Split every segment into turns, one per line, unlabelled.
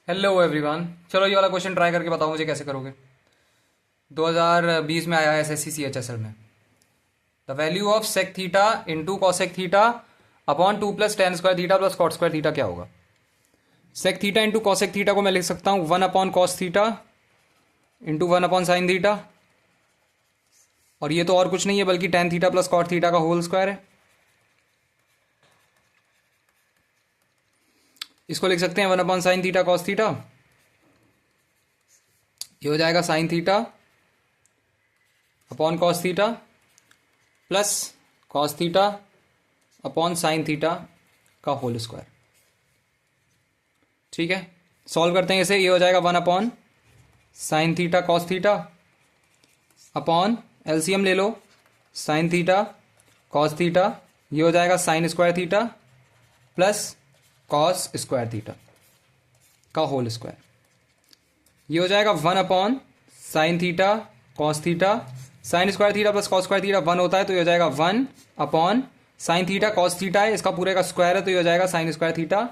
Hello everyone. चलो ये वाला क्वेश्चन ट्राई करके बताओ मुझे कैसे करोगे। 2020 में आया है एसएससी सीएचएसएल में। The value of sec theta into cosec theta upon 2 plus tan square theta plus cot square theta क्या होगा। Sec theta into cosec theta को मैं लिख सकता हूँ 1 upon cos theta into 1 upon sine theta, और ये तो और कुछ नहीं है बल्कि tan theta plus cot theta का होल स्क्वायर है। इसको लिख सकते हैं 1 upon sine theta cos theta. ये हो जाएगा sine theta upon cos theta plus cos theta upon sine theta का होल स्क्वायर। ठीक है, सॉल्व करते हैं इसे। ये हो जाएगा 1 upon sine theta cos theta upon LCM ले लो, साइन थीटा कॉस थीटा, ये हो जाएगा sine square theta plus cos square theta का होल स्क्वायर। ये हो जाएगा 1 upon sine theta cos theta, sign square theta plus cos square theta 1 होता है तो ये हो जाएगा 1 upon sine theta cos theta है, इसका पूरे का स्क्वायर है तो ये हो जाएगा sine square theta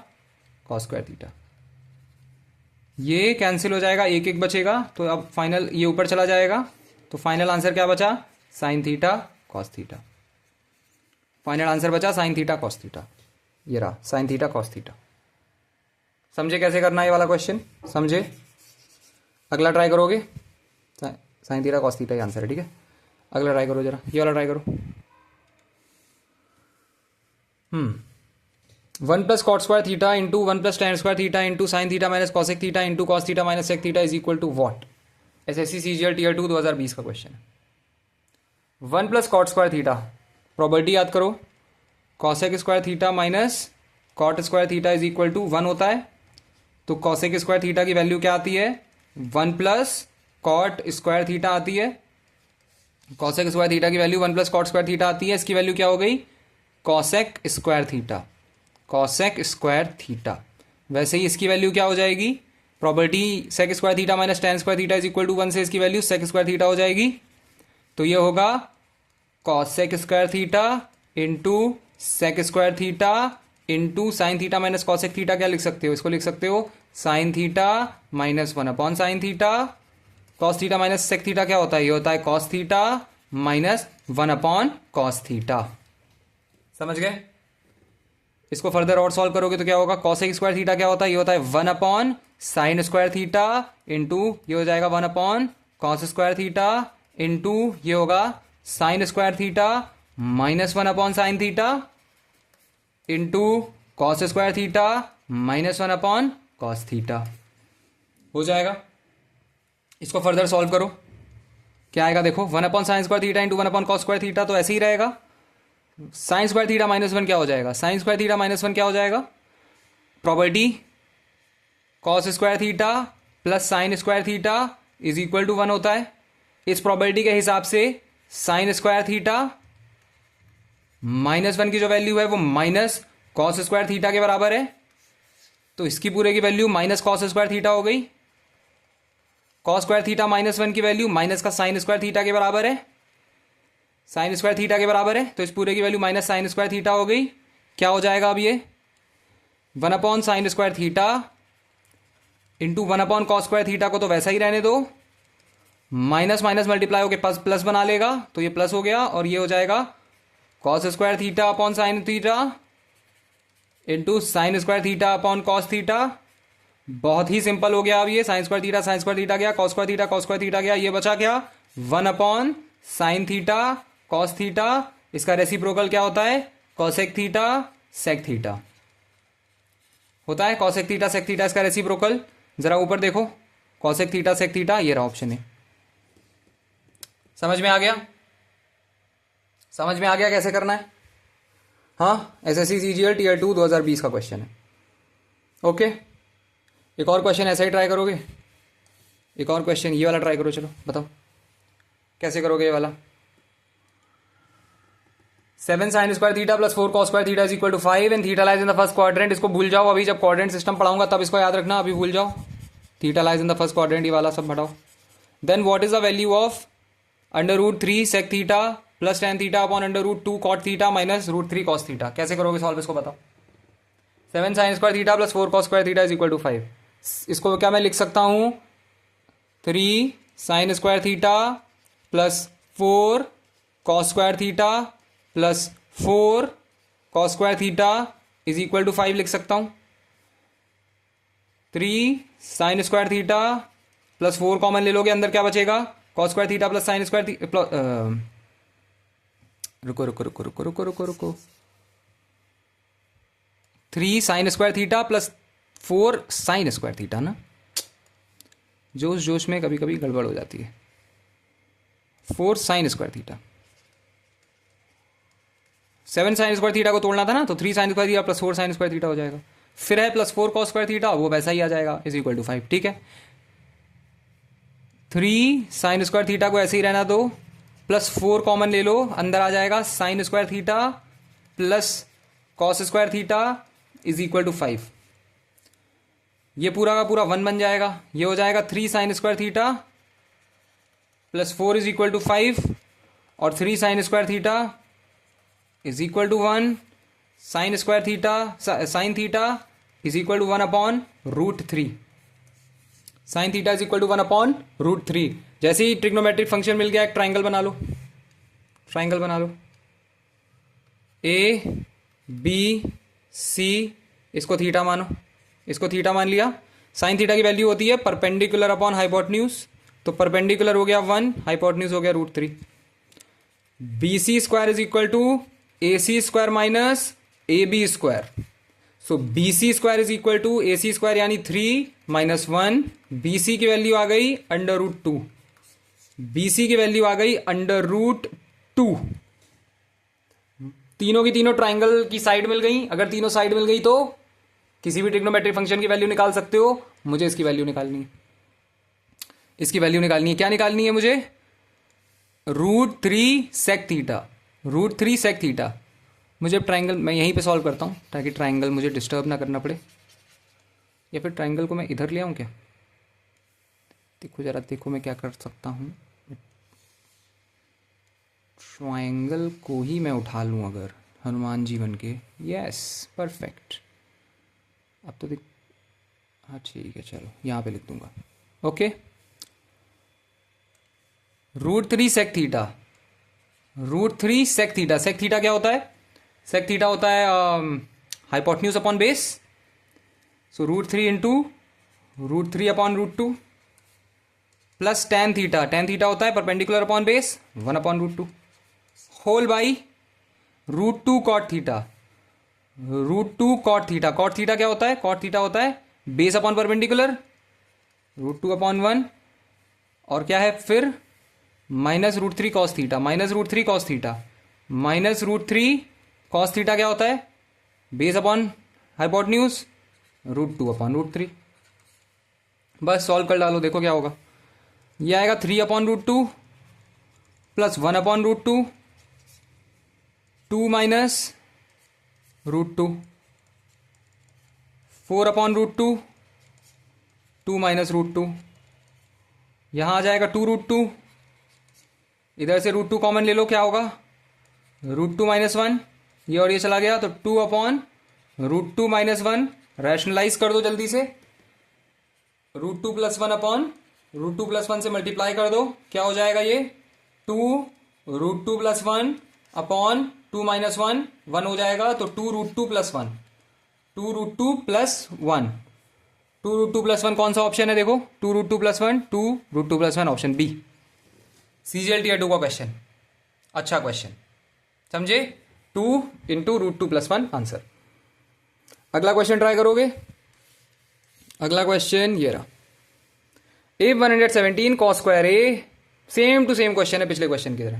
cos square theta. ये कैंसिल हो जाएगा, एक एक बचेगा तो अब फाइनल ये ऊपर चला जाएगा तो फाइनल आंसर क्या बचा, sign theta cos theta. Final answer बचा साइन थीटा कॉस थीटा। ये रहा साइन थीटा कॉस थीटा। समझे कैसे करना है ये वाला क्वेश्चन? समझे? अगला ट्राई करोगे। साइन थीटा कॉस थीटा ही आंसर है। ठीक है, अगला ट्राई करो जरा, ये वाला ट्राई करो। 1 plus cot square theta into 1 plus tan square theta into sine theta minus cosec theta into cos theta minus sec theta is equal to what. SSC CGL tier 2 2020 का क्वेश्चन है। 1 plus cot square theta, property याद करो, cosec square theta minus cot square theta is equal to 1 होता है। तो cosec square theta की value क्या आती है, 1 प्लस कॉट स्क्वायर थीटा आती है। कॉसेक स्क्वायर थीटा की value 1 plus cot square theta आती है। इसकी वैल्यू क्या हो गई, cosec square theta, cosec square theta. वैसे ही इसकी वैल्यू क्या हो जाएगी, property sec square theta minus tan square theta is equal to 1 से इसकी वैल्यू सेक स्क्वायर थीटा हो जाएगी। तो ये होगा cosec square theta into sec square theta into sine theta minus cosec theta. क्या लिख सकते हो, इसको लिख सकते हो sine theta minus 1 upon sine theta. Cos theta minus sec theta क्या होता है, ये होता है cos theta minus 1 upon cos theta. समझ गए? इसको फर्दर और सॉल्व करोगे तो क्या होगा, कॉसेक स्क्वायर थीटा क्या होता है, ये होता है 1 upon sign square theta into ये हो जाएगा 1 upon cos square theta into ये होगा sign square theta minus 1 upon sine theta into cos square theta minus 1 upon cos theta. हो जाएगा। इसको फर्दर सॉल्व करो, क्या आएगा देखो, 1 upon sign square theta into 1 upon cos square theta तो ऐसे ही रहेगा। साइन स्क्वायर थीटा माइनस 1 क्या हो जाएगा, साइन स्क्वायर थीटा माइनस 1 क्या हो जाएगा, property cos square theta plus sine square theta is equal to 1 होता है। इस प्रॉपर्टी के हिसाब से साइन स्क्वायर थीटा माइनस 1 की जो वैल्यू है वो माइनस कॉस स्क्वायर थीटा के बराबर है, तो इसकी पूरे की value minus cos square theta हो गई। कॉस स्क्वायर थीटा माइनस 1 की वैल्यू माइनस का साइन स्क्वायर थीटा के बराबर है, साइन स्क्वायर थीटा के बराबर है, तो इस पूरे की value minus sine square theta हो गई। क्या हो जाएगा अब ये 1 upon sign square theta into 1 upon cos square theta को तो वैसा ही रहने दो, माइनस माइनस मल्टीप्लाई होकर प्लस प्लस बना लेगा तो ये प्लस हो गया, और ये हो जाएगा cos square theta upon sine theta into sine square theta upon cos theta. बहुत ही सिंपल हो गया अब ये, साइन स्क्वायर थीटा गया, कॉस स्क्वायर थीटा गया, ये बचा क्या 1 upon sine theta cos theta. इसका रेसिप्रोकल क्या होता है, कॉसेक थीटा सेक थीटा होता है। कॉसेक थीटा सेक थीटा इसका रेसिप्रोकल, जरा ऊपर देखो, कॉसेक थीटा सेक थीटा, ये रहा ऑप्शन है। समझ में आ गया? समझ में आ गया कैसे करना है? हाँ, एसएससी सीजीएल टीयर 2 2020 का क्वेश्चन है। ओके, एक और क्वेश्चन ऐसा ही ट्राई करोगे। एक और क्वेश्चन ये वाला ट्राई करो, चलो बताओ कैसे करोगे ये वाला। 7 sine square theta plus 4 cos square theta is equal to 5 and theta lies in the first quadrant. इसको भूल जाओ, अभी जब क्वाड्रेंट सिस्टम पढ़ाऊंगा तब इसको याद रखना, अभी भूल जाओ। Theta lies in the first quadrant, ये वाला सब हटाओ। Then what is the value of √3 sec theta plus tan theta upon √2 cot theta minus √3 cos theta. कैसे करोगे सॉल्व इसको बताओ। 7 sine square theta plus 4 cos square theta is equal to 5। इसको क्या मैं लिख सकता हूँ, 3 sine square theta plus 4 cos square theta plus 4 cos square theta is equal to 5 लिख सकता हूँ। 3 sine square theta plus 4 common ले लोगे, अंदर क्या बचेगा, cos square theta plus sine square रुको रुको रुको रुको रुको रुको रुको 3 sine square theta plus 4 sine square theta ना, जोश जोश में कभी कभी गड़बड़ हो जाती है। 4 sine square theta, 7 sine square theta को तोड़ना था ना, तो 3 sine square theta plus 4 sine square theta हो जाएगा। फिर है प्लस 4 कॉस स्क्वायर थीटा, वो वैसा ही आ जाएगा, इज इक्वल टू 5। ठीक है, 3 साइन स्क्वायर थीटा को ऐसे ही रहना दो, प्लस 4 कॉमन ले लो, अंदर आ जाएगा sine square theta plus cos square theta is equal to 5। ये पूरा का पूरा 1 बन जाएगा। ये हो जाएगा 3 sine square theta plus 4 is equal to 5 और 3 sine square theta is equal to 1 sine square theta sine theta is equal to 1 upon root 3। Sine theta is equal to 1 upon root 3। जैसे ही ट्रिग्नोमेट्रिक फंक्शन मिल गया, एक triangle बना लो, triangle बना लो, A B C, इसको theta मानो, इसको theta मान लिया। साइन थीटा की वैल्यू होती है परपेंडिकुलर अपॉन हाइपोटेन्यूज, तो परपेंडिकुलर हो गया 1, हाइपोटेन्यूज हो गया root 3। B C square is equal to A C square minus A B square, so B C square is equal to A C square यानी 3 minus 1। B C की value आ गई under root 2, B C की value आ गई under root 2। तीनों की तीनों ट्राइंगल की साइड मिल गई। अगर तीनों साइड मिल गई तो किसी भी ट्रिग्नोमेट्रिक फंक्शन की वैल्यू निकाल सकते हो। मुझे इसकी वैल्यू निकालनी है, इसकी वैल्यू निकालनी है। क्या निकालनी है मुझे, root 3 sec theta, root 3 sec theta. मुझे ट्राइंगल मैं यहीं पे सॉल्व करता हूँ ताकि ट्राइंगल मुझे डिस्टर्ब ना करना पड़े, या फिर ट्राइंगल को मैं इधर ले आऊँ क्या, देखो जरा, देखो मैं क्या कर सकता हूँ। ट्राइंगल को ही मैं उठा लूँ अगर, हनुमान जी बन के, यस परफेक्ट। अब तो देख, हाँ ठीक है, चलो यहाँ पे लिख दूंगा, okay. Root 3 sec theta, root 3 sec theta. Sec theta क्या होता है, सेक थीटा होता है hypotenuse upon base, so root 3 into root 3 upon root 2 plus tan theta. Tan theta होता है perpendicular upon base 1 upon root 2 whole by root 2 cot theta, root 2 cot theta. Cot theta क्या होता है, cot theta होता है base upon perpendicular root 2 upon 1, और क्या है फिर minus root 3 cos theta, minus root 3 cos theta, minus root 3 cos theta क्या होता है base upon hypotenuse root 2 upon root 3। बस सॉल्व कर डालो, देखो क्या होगा। ये आएगा 3 upon root 2 plus 1 upon root 2, 2 minus root 2, 4 upon root 2, 2 minus root 2, यहां आ जाएगा 2 रूट 2, इधर से रूट 2 कॉमन ले लो, क्या होगा रूट 2 माइनस 1, ये और ये चला गया, तो 2 अपॉन रूट 2 माइनस 1। रैशनलाइज कर दो जल्दी से, root 2 plus 1 upon root 2 plus 1 से मल्टीप्लाई कर दो, क्या हो जाएगा ये 2 रूट 2 प्लस 1 अपॉन 2 माइनस 1, 1 हो जाएगा, तो 2 root 2 plus 1, 2 root 2 plus 1, 2 root 2 plus 1 कौन सा ऑप्शन है, देखो 2 root 2 plus 1, 2 root 2 plus 1 option B, CGL tier 2 का क्वेश्चन। अच्छा क्वेश्चन, समझे, 2 इंटू रूट 2 प्लस 1 आंसर। अगला क्वेश्चन ट्राई करोगे, अगला क्वेश्चन ये रहा, if 117 cos square a, same to same question है पिछले क्वेश्चन की तरह।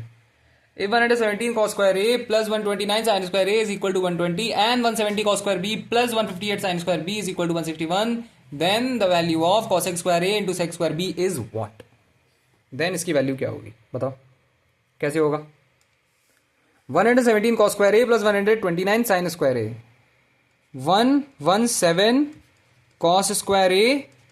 if 117 cos square a plus 129 sin square a is equal to 120 and 170 cos square b plus 158 sin square b is equal to 161, then the value of cosec square a into sec square b is what? then इसकी value क्या होगी बताओ, कैसे होगा। 117 cos square a plus 129 sin square a, 117 cos square a,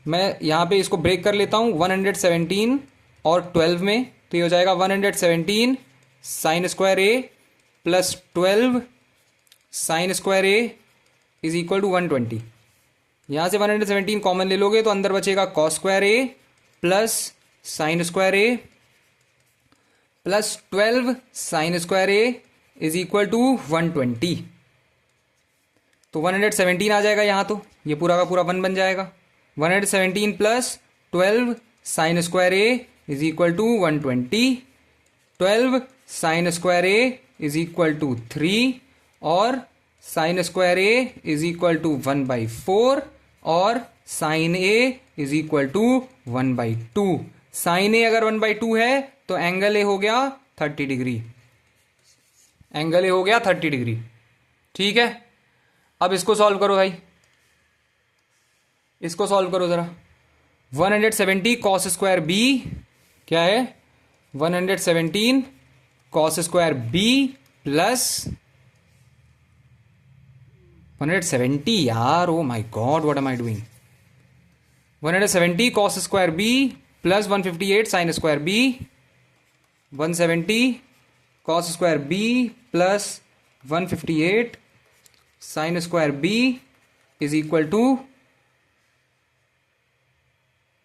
मैं यहां पे इसको ब्रेक कर लेता हूं 117 और 12 में, तो ये हो जाएगा 117 sine square A plus 12 sine square A is equal to 120। यहां से 117 कॉमन ले लोगे तो अंदर बचेगा cos square A plus sine square A plus 12 sine square A is equal to 120। तो 117 आ जाएगा यहां, तो ये पूरा का पूरा 1 बन जाएगा। 117 plus 12 sine square A is equal to 120। 12 sine square A is equal to 3 और sine square A is equal to 1/4 और sine A is equal to 1/2। Sine A अगर 1/2 है तो एंगल ए हो गया 30 डिग्री। एंगल ए हो गया 30 degree. ठीक है, अब इसको सॉल्व करो भाई, इसको सॉल्व करो जरा। 170 कॉस स्क्वायर बी क्या है, 117 कॉस स्क्वायर बी प्लस 170 यार, oh my god what am I doing. 170 cos square B plus 158 sine square B. 170 cos square B plus 158 sine square B is equal to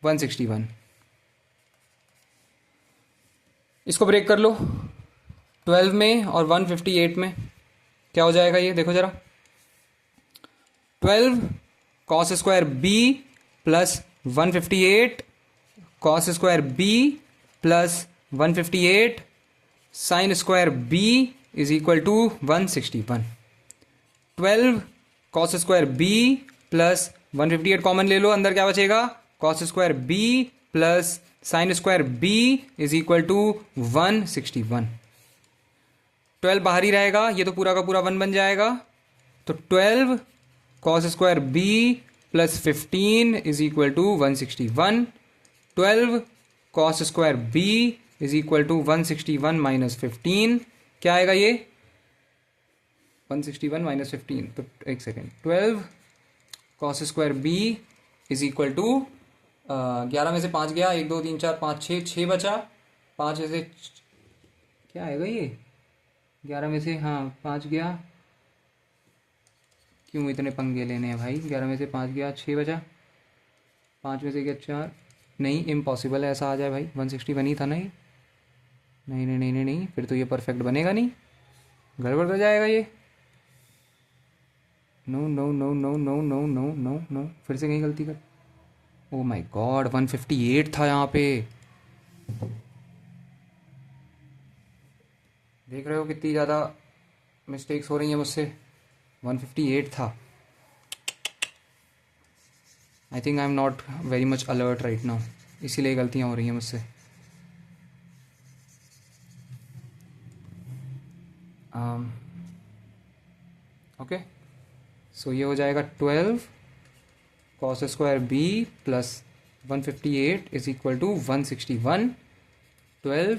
161। इसको break कर लो 12 में और 158 में, क्या हो जाएगा ये देखो जरा। 12 cos square B plus 158 cos square B plus 158 sine square B is equal to 161। 12 cos square B plus 158 common ले लो, अंदर क्या बचेगा, cos square B plus sine square B is equal to 161। 12 बाहर ही रहेगा, ये तो पूरा का पूरा 1 बन जाएगा। तो 12 cos square B plus 15 is equal to 161। 12 cos square B is equal to 161 minus 15, क्या आएगा ये 161 माइनस 15, तो एक second. 12 cos square B is equal to 11 में से 5 गया, 1 2 3 4 5 6 बचा, 5 में से क्या आएगा ये 11 में से, हाँ 5 गया, क्यों इतने पंगे लेने हैं भाई। 11 में से 5 गया, 6 बचा, 5 में से गया 4, नहीं इम्पॉसिबल है ऐसा आ जाए भाई। 161 ही था ना ये, नहीं नहीं नहीं नहीं नहीं, फिर तो ये परफेक्ट बनेगा नहीं, गड़बड़ हो जाएगा ये। No no no no no no no no no, फिर से कहीं गलती कर। ओ माय गॉड 158 था यहाँ पे, देख रहे हो कितनी ज़्यादा मिस्टेक्स हो रही हैं मुझसे। 158 था। I think I am not very much alert right now, इसीलिए गलतियाँ हो रही हैं मुझसे। ओके, सो ये हो जाएगा 12 cos square B plus 158 is equal to 161। 12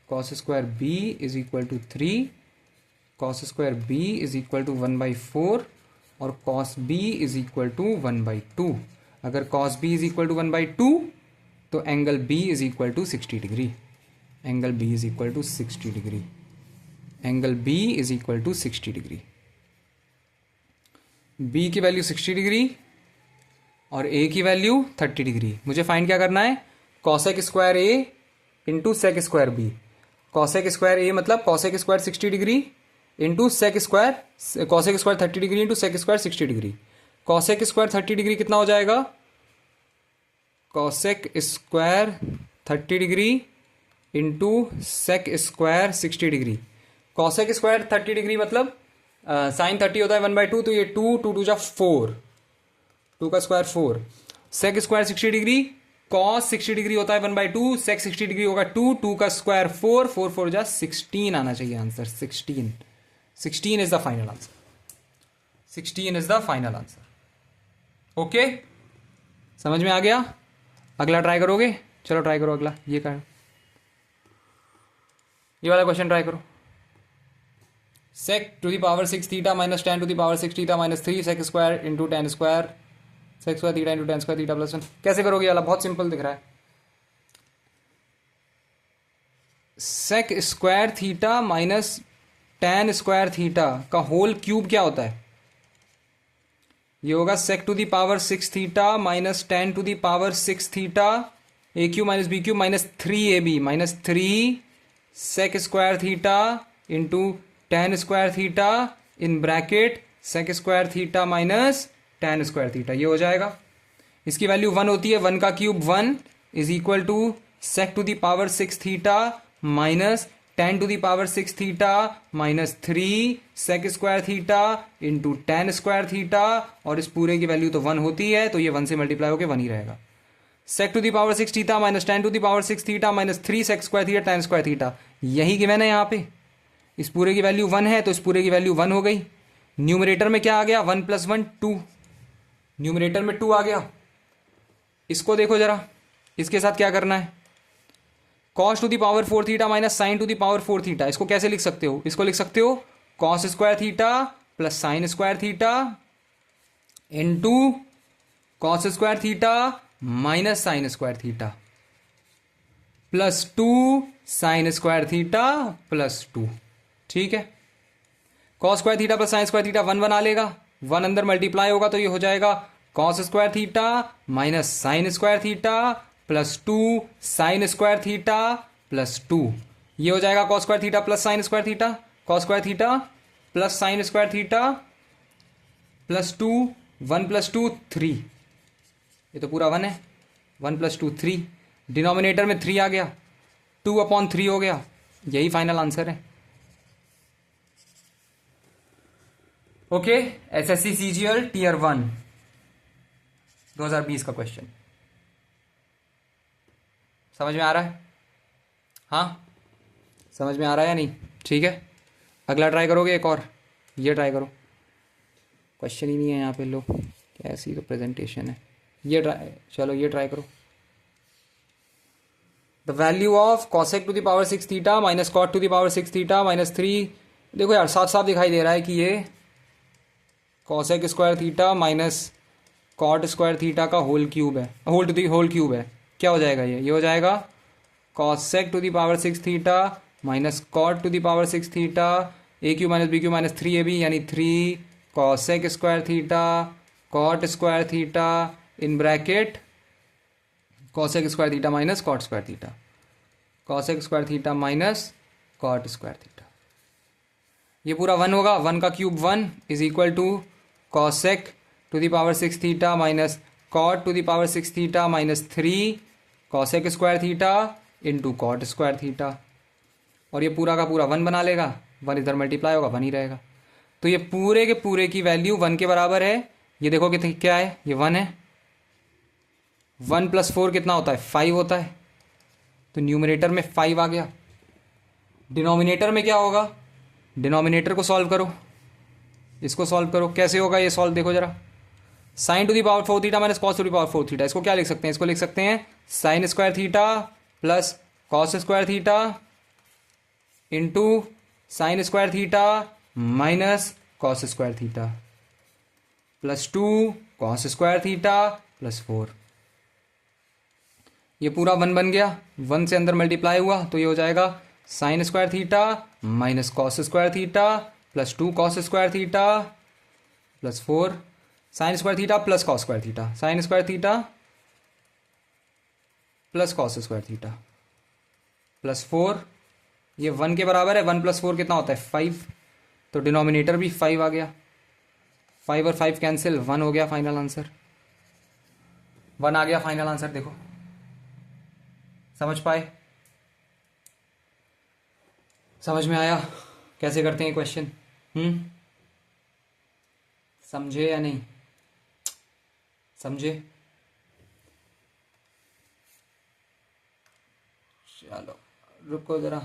cos square B is equal to 3, cos square B is equal to 1/4 और cos B is equal to 1/2। अगर cos B is equal to 1/2 तो angle B is equal to 60 degree. Angle B is equal to 60 degree. Angle B is equal to 60 degree. B की value 60 degree और ए की value 30 degree. मुझे find क्या करना है, cosec square A into sec square B. Cosec square A मतलब cosec square 60 degree into sec square, cosec square 30 degree into sec square 60 degree. Cosec square 30 degree कितना हो जाएगा, cosec square 30 degree into sec square 60 degree. Cosec square 30 degree मतलब sine 30 होता है 1/2, तो ये 2 2 जा 4, 2 का square 4। Sec square 60 degree, cos 60 degree होता है 1/2, सेक 60 डिग्री होगा 2, 2 का स्क्वायर 4, 4 4 जा 16 आना चाहिए answer. 16 16 is the final answer. 16 is the final answer. Okay, समझ में आ गया। अगला ट्राई करोगे, चलो ट्राई करो अगला, ये कर, ये वाला क्वेश्चन ट्राई करो। sec to the power 6 theta minus tan to the power 6 theta minus 3 sec square into tan square sec square theta into tan square theta plus 1। कैसे करोगे वाला, बहुत सिंपल दिख रहा है। sec square theta minus tan square theta का whole cube क्या होता है, ये होगा sec to the power 6 theta minus 10 to the power 6 theta A cube minus B cube minus 3ab minus 3 sec square theta into 10 square theta in bracket sec square theta minus 10 square theta. ये हो जाएगा, इसकी value 1 होती है, 1 का cube 1 is equal to sec to the power 6 theta minus 10 to the power 6 theta minus 3 sec square theta into 10 square theta, और इस पूरे की वैल्यू तो 1 होती है, तो ये 1 से मल्टीप्लाई होकर 1 ही रहेगा। Sec to the power 6 theta minus 10 to the power 6 theta minus 3 sec square theta 10 square theta, यही गिवन है यहाँ पे। इस पूरे की वैल्यू 1 है तो इस पूरे की वैल्यू 1 हो गई। न्यूमरेटर में क्या आ गया, 1 + 1 2, न्यूमरेटर में 2 आ गया। इसको देखो जरा, इसके साथ क्या करना है, cos to the power 4 theta minus sine to the power 4 theta. इसको कैसे लिख सकते हो, इसको लिख सकते हो cos square theta plus sine square theta into cos square theta minus sine square theta plus 2 sine square theta plus 2। ठीक है, cos square theta plus sine square theta 1 बना लेगा, 1 अंदर मल्टीप्लाई होगा तो ये हो जाएगा cos square theta minus sine square theta plus 2 sine square theta plus 2। ये हो जाएगा cos square theta plus sine square theta, cos square theta plus sine square theta plus 2, 1 + 2 3, ये तो पूरा 1 है, 1 + 2 3, डिनोमिनेटर में 3 आ गया, 2/3 हो गया, यही फाइनल आंसर है। ओके, एसएससी सीजीएल टियर 1 2020 का क्वेश्चन समझ में आ रहा है? हाँ, समझ में आ रहा है या नहीं? ठीक है, अगला ट्राई करोगे, एक और ये ट्राई करो। क्वेश्चन ही नहीं है यहाँ पे, लो कैसी तो प्रेजेंटेशन है। ये ट्राई, चलो ये ट्राई करो। The value of cosec to the power 6 theta minus cot to the power 6 theta minus 3। देखो यार, साफ साफ दिखाई दे रहा है कि ये cosec square theta minus cot square theta का होल क्यूब है, होल क्यूब है। क्या हो जाएगा ये हो जाएगा cosec to the power 6 theta minus cot to the power 6 theta A cube minus B cube minus 3ab, यानी 3 cosec square theta cot square theta in bracket cosec square theta minus cot square theta, cosec square theta minus cot square theta. ये पूरा 1 होगा, 1 का cube 1 is equal to cosec to the power 6 theta minus cot to the power 6 theta minus 3 cosec square theta into cot square theta, और ये पूरा का पूरा 1 बना लेगा, 1 इधर मल्टीप्लाई होगा 1 ही रहेगा। तो ये पूरे के पूरे की वैल्यू 1 के बराबर है। ये देखो कि क्या है, ये 1 है, 1 + 4 कितना होता है, 5 होता है, तो न्यूमरेटर में 5 आ गया। डिनोमिनेटर में क्या होगा, डिनोमिनेटर को सॉल्व करो, इसको सॉल्व करो। कैसे होगा ये सॉल्व, देखो जरा, sine to the power 4 theta minus cos to the power 4 theta. इसको क्या लिख सकते हैं, इसको लिख सकते हैं sine square theta plus cos square theta into sine square theta minus cos square theta plus 2 cos square theta plus 4। ये पूरा 1 बन गया, 1 से अंदर मल्टीप्लाई हुआ तो ये हो जाएगा sine square theta minus cos square theta plus 2 cos square theta plus 4 sine square theta plus cos square theta, sign square theta plus cos square theta plus 4। ये 1 के बराबर है, 1 + 4 कितना होता है 5, तो डिनोमिनेटर भी 5 आ गया, 5 और 5 कैंसिल, 1 हो गया फाइनल आंसर, 1 आ गया फाइनल आंसर। देखो समझ पाए, समझ में आया कैसे करते हैं क्वेश्चन? समझे या नहीं समझे? चलो रुको जरा,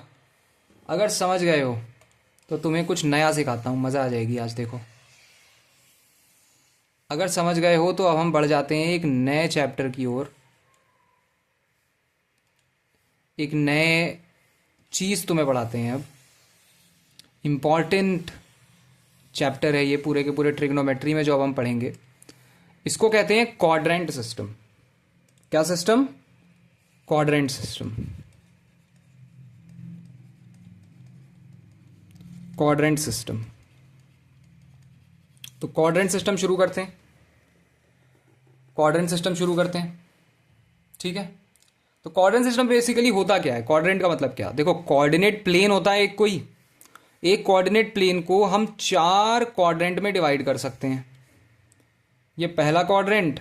अगर समझ गए हो तो तुम्हें कुछ नया सिखाता हूँ, मज़ा आ जाएगी आज। देखो अगर समझ गए हो तो अब हम बढ़ जाते हैं एक नए चैप्टर की ओर, एक नए चीज़ तुम्हें पढ़ाते हैं। अब इम्पॉर्टेंट चैप्टर है ये पूरे के पूरे ट्रिग्नोमेट्री में जो अब हम पढ़ेंगे, इसको कहते हैं क्वाड्रेंट सिस्टम। क्या system? Quadrant system. Quadrant system. तो क्वाड्रेंट सिस्टम शुरू करते हैं। क्वाड्रेंट सिस्टम शुरू करते हैं, ठीक है। तो क्वाड्रेंट सिस्टम बेसिकली होता क्या है, क्वाड्रेंट का मतलब क्या, देखो कोऑर्डिनेट प्लेन होता है एक कोऑर्डिनेट प्लेन को हम 4 क्वाड्रेंट में डिवाइड कर सकते हैं। ये पहला क्वाड्रेंट,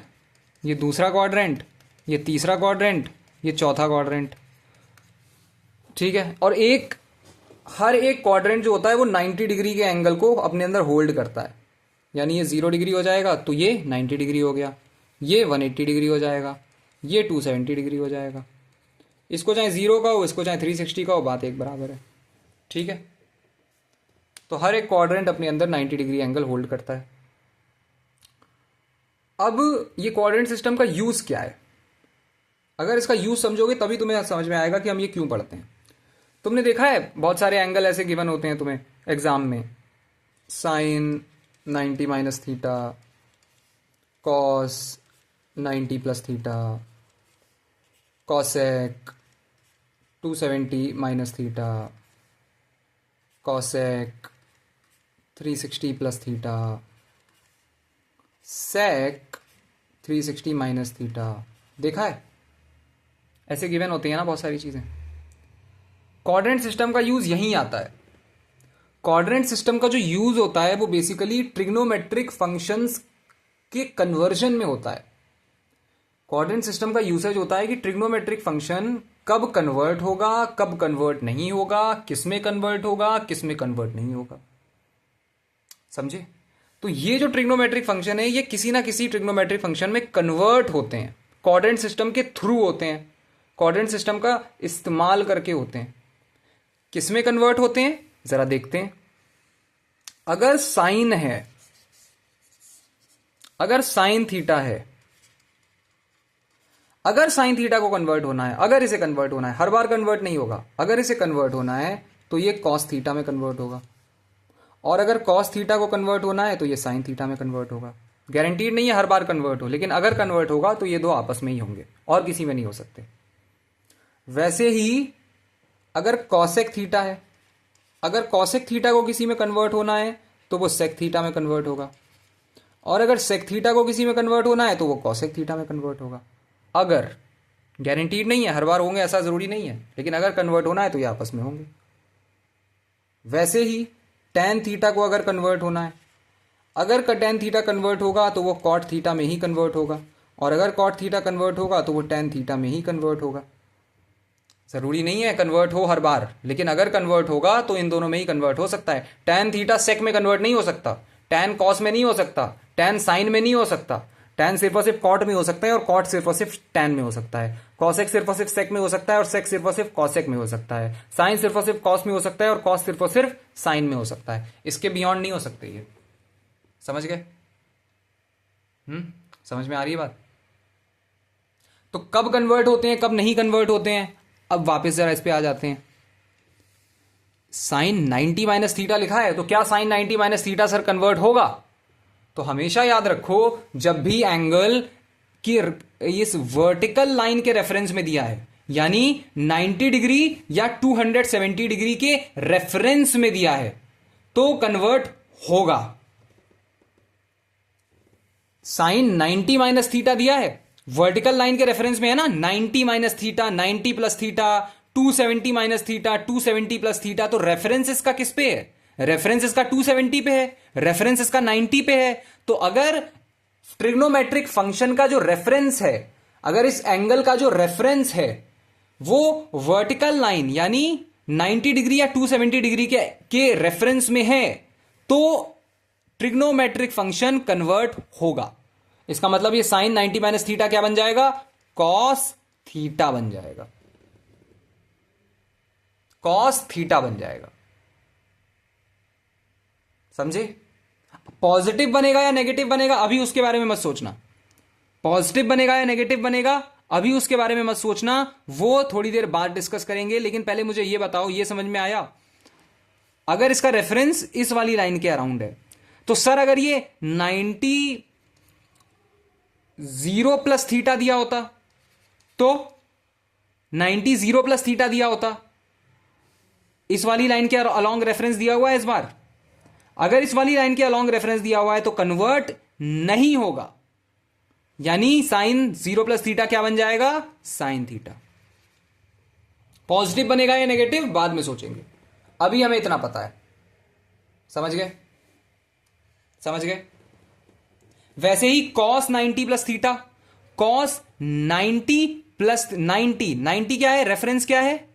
ये दूसरा क्वाड्रेंट, ये तीसरा क्वाड्रेंट, ये चौथा क्वाड्रेंट, ठीक है। और हर एक क्वाड्रेंट जो होता है वो 90 डिग्री के एंगल को अपने अंदर होल्ड करता है। यानी ये 0 डिग्री हो जाएगा तो ये 90 डिग्री हो गया, ये 180 डिग्री हो जाएगा, ये 270 डिग्री हो जाएगा। इसको चाहे 0 का हो, इसको चाहे 360 का हो, बात एक बराबर है, ठीक है। तो हर एक क्वाड्रेंट अपने अंदर 90 डिग्री एंगल होल्ड करता है। अब ये क्वाड्रेंट सिस्टम का यूज क्या है, अगर इसका यूज समझोगे तभी तुम्हें समझ में आएगा कि हम ये क्यों पढ़ते हैं। तुमने देखा है बहुत सारे एंगल ऐसे गिवन होते हैं तुम्हें एग्जाम में, sine 90 minus theta, cos 90 plus theta, cosec 270 minus theta, cosec 360 plus theta, sec 360 minus theta. देखा है ऐसे गिवन होती है ना बहुत सारी चीजें। क्वाड्रेंट सिस्टम का यूज यहीं आता है। क्वाड्रेंट सिस्टम का जो यूज होता है वो बेसिकली ट्रिग्नोमेट्रिक फंक्शंस के कन्वर्जन में होता है। क्वाड्रेंट सिस्टम का यूसेज होता है कि ट्रिग्नोमेट्रिक फंक्शन कब कन्वर्ट होगा, कब कन्वर्ट नहीं होगा, किस में कन्वर्ट होगा, किस में कन्वर्ट नहीं होगा, समझे। तो ये जो ट्रिग्नोमेट्रिक फंक्शन है ये किसी ना किसी ट्रिग्नोमेट्रिक फंक्शन में कन्वर्ट होते हैं, क्वाड्रेंट सिस्टम के थ्रू होते हैं, क्वाड्रेंट सिस्टम का इस्तेमाल करके होते हैं। किस में कन्वर्ट होते हैं जरा देखते हैं। अगर साइन है, अगर साइन थीटा है, अगर साइन थीटा को कन्वर्ट होना है, अगर इसे कन्वर्ट होना है, हर बार कन्वर्ट नहीं होगा, अगर इसे कन्वर्ट होना है तो ये कॉस थीटा में कन्वर्ट होगा, और अगर कॉस थीटा को कन्वर्ट होना है तो ये साइन थीटा में कन्वर्ट होगा। गारंटीड नहीं है हर बार कन्वर्ट हो, लेकिन अगर कन्वर्ट होगा तो ये दो आपस में ही होंगे और किसी में नहीं हो सकते। वैसे ही अगर कॉसेक थीटा है, अगर कॉसेक थीटा को किसी में कन्वर्ट होना है तो वो सेक थीटा में कन्वर्ट होगा, और अगर सेक थीटा को किसी में कन्वर्ट होना है तो वो कॉसेक थीटा में कन्वर्ट होगा। अगर गारंटीड नहीं है हर बार होंगे ऐसा जरूरी नहीं है, लेकिन अगर कन्वर्ट होना है तो ये आपस में होंगे। वैसे ही टेन थीटा को अगर कन्वर्ट होना है, अगर टेन थीटा कन्वर्ट होगा तो वो कॉट थीटा में ही कन्वर्ट होगा, और अगर कॉट थीटा कन्वर्ट होगा तो वो टेन थीटा में ही कन्वर्ट होगा। जरूरी नहीं है कन्वर्ट हो हर बार, लेकिन अगर कन्वर्ट होगा तो इन दोनों में ही कन्वर्ट हो सकता है। टेन थीटा सेक में कन्वर्ट नहीं हो सकता, टेन कॉस में नहीं हो सकता, टेन साइन में नहीं हो सकता, टेन सिर्फ और सिर्फ कॉट में हो सकता है, और कॉट सिर्फ और सिर्फ टेन में हो सकता है। कॉसेक सिर्फ और सिर्फ सेक में हो सकता है, और सेक सिर्फ और सिर्फ कॉसेक में हो सकता है। साइन सिर्फ और सिर्फ कॉस में हो सकता है, और कॉस सिर्फ और सिर्फ साइन में हो सकता है। इसके बियॉन्ड नहीं हो सकते ये। समझ गए? समझ में आ रही है बात? तो कब कन्वर्ट होते हैं, कब नहीं कन्वर्ट होते हैं, अब वापस जरा इस पे आ जाते हैं। साइन 90 माइनस थीटा लिखा है, तो क्या sine 90 minus theta sir convert होगा? तो हमेशा याद रखो जब भी एंगल की इस वर्टिकल लाइन के रेफरेंस में दिया है, यानी 90 डिग्री या 270 डिग्री के रेफरेंस में दिया है, तो कन्वर्ट होगा। साइन 90 माइनस थीटा दिया है, वर्टिकल लाइन के रेफरेंस में है ना, 90 minus theta, 90 plus theta, 270 minus theta, 270 plus theta. तो रेफरेंस इसका किस पे है? रेफरेंस इसका 270 पे है, रेफरेंस इसका 90 पे है। तो अगर ट्रिग्नोमेट्रिक फंक्शन का जो रेफरेंस है, अगर इस एंगल का जो रेफरेंस है वो वर्टिकल लाइन यानी 90 डिग्री या 270 डिग्री के रेफरेंस में है, तो ट्रिग्नोमेट्रिक फंक्शन कन्वर्ट होगा। इसका मतलब ये साइन 90 माइनस थीटा क्या बन जाएगा? कॉस थीटा बन जाएगा, कॉस थीटा बन जाएगा। समझे? पॉजिटिव बनेगा या नेगेटिव बनेगा अभी उसके बारे में मत सोचना। पॉजिटिव बनेगा या नेगेटिव बनेगा अभी उसके बारे में मत सोचना, वो थोड़ी देर बाद डिस्कस करेंगे। लेकिन पहले मुझे ये बताओ, ये समझ में आया? अगर इसका रेफरेंस इस वाली लाइन के अराउंड है, तो सर अगर ये 90 0 प्लस थीटा दिया होता, तो 90 0 प्लस थीटा दिया होता, इस वाली लाइन के अलोंग रेफरेंस दिया हुआ है इस बार। अगर इस वाली लाइन के अलोंग रेफरेंस दिया हुआ है तो कन्वर्ट नहीं होगा। यानी साइन 0 प्लस थीटा क्या बन जाएगा, साइन थीटा। पॉजिटिव बनेगा या नेगेटिव बाद में सोचेंगे, अभी हमें इतना पता है। समझ गए, समझ गए। वैसे ही cos 90 plus theta, cos 90 plus 90 क्या है, रेफरेंस क्या है,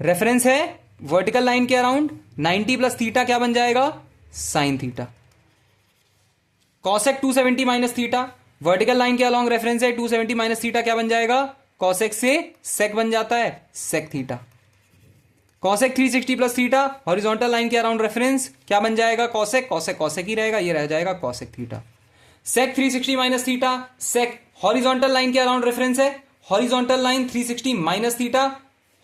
रेफरेंस है वर्टिकल लाइन के अराउंड। 90 प्लस थीटा क्या बन जाएगा, sine theta. Cosec 270 minus theta, vertical line के अलॉन्ग रेफरेंस है, 270 माइनस थीटा क्या बन जाएगा, कॉसेक से सेक बन जाता है, sec theta. Cosec 360 plus theta, horizontal line के अराउंड रेफरेंस क्या बन जाएगा, कॉसेक, कॉसेक कॉसेक ही रहेगा, ये रह जाएगा cosec theta. Sec 360 minus theta, सेक हॉरिजॉन्टल लाइन के अराउंड रेफरेंस है, horizontal line 360 minus theta,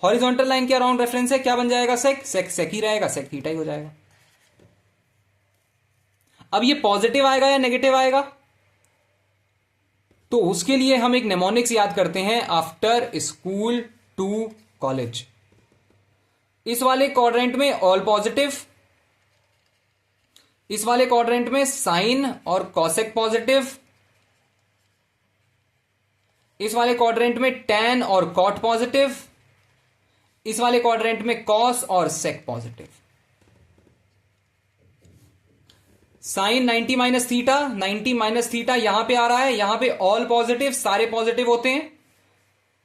horizontal line के अराउंड रेफरेंस है, क्या बन जाएगा, सेक, सेक सेक ही रहेगा, सेक थीटा ही हो जाएगा। अब ये पॉजिटिव आएगा या नेगेटिव आएगा, तो उसके लिए हम एक नेमोनिक्स याद करते हैं, आफ्टर स्कूल टू कॉलेज। इस वाले क्वाड्रेंट में ऑल पॉजिटिव, इस वाले क्वाड्रेंट में साइन और कॉसेक पॉजिटिव, इस वाले क्वाड्रेंट में टैन और कॉट पॉजिटिव, इस वाले क्वाड्रेंट में कॉस और sec positive. Sine 90 minus theta, 90 minus theta यहां पे आ रहा है, यहां पे ऑल पॉजिटिव, सारे पॉजिटिव होते हैं।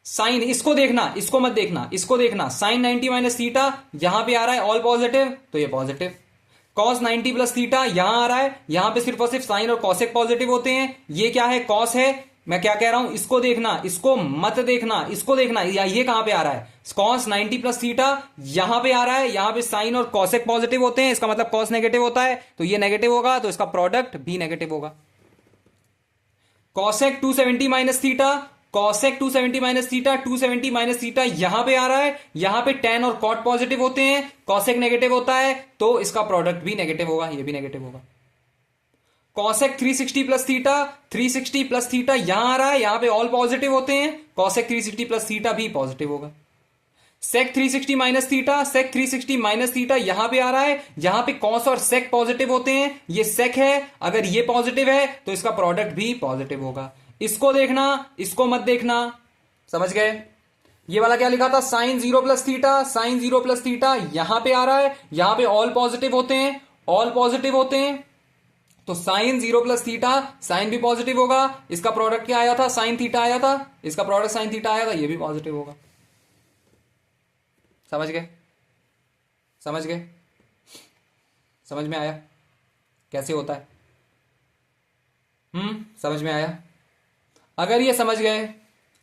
साइन, इसको देखना, इसको मत देखना, इसको देखना, साइन 90 माइनस थीटा यहां पे आ रहा है ऑल पॉजिटिव, तो ये पॉजिटिव। कॉस 90 प्लस थीटा यहां आ रहा है, यहां पे सिर्फ और सिर्फ साइन और कॉसेक पॉजिटिव होते हैं। ये क्या है, कॉस है। मैं क्या कह रहा हूं, इसको देखना, इसको मत देखना, इसको देखना, या ये कहां पे आ रहा है, कॉस 90 प्लस थीटा यहां पे आ रहा है, यहां पे साइन और कॉसेक पॉजिटिव होते हैं, इसका मतलब कॉस नेगेटिव होता है, तो ये नेगेटिव होगा, तो इसका प्रोडक्ट भी नेगेटिव होगा। Cosec 270 minus theta, cosec 270 minus theta, 270 minus theta यहां पे आ रहा है, यहां पे टैन और कॉट पॉजिटिव होते हैं, कॉसेक नेगेटिव होता है, तो इसका प्रोडक्ट भी नेगेटिव होगा, ये भी नेगेटिव होगा। Cosec 360 plus theta, 360 plus theta यहां आ रहा है, यहां पे ऑल पॉजिटिव होते हैं, कॉसेक 360 प्लस थीटा भी पॉजिटिव होगा। सेक 360 minus theta, sec 360 minus theta यहां पे आ रहा है, यहां पे कॉस और सेक पॉजिटिव होते हैं, ये सेक है, अगर ये पॉजिटिव है तो इसका प्रोडक्ट भी पॉजिटिव होगा। इसको देखना, इसको मत देखना, समझ गए। ये वाला क्या लिखा था, sine 0 plus theta, sine 0 plus theta यहां पे आ रहा है, यहां पे ऑल पॉजिटिव होते हैं, ऑल पॉजिटिव होते हैं, तो साइन 0 प्लस थीटा, साइन भी पॉजिटिव होगा, इसका प्रोडक्ट क्या आया था, साइन थीटा आया था, इसका प्रोडक्ट साइन थीटा आया था, ये भी पॉजिटिव होगा। समझ गए, समझ गए, समझ में आया कैसे होता है, समझ में आया। अगर ये समझ गए,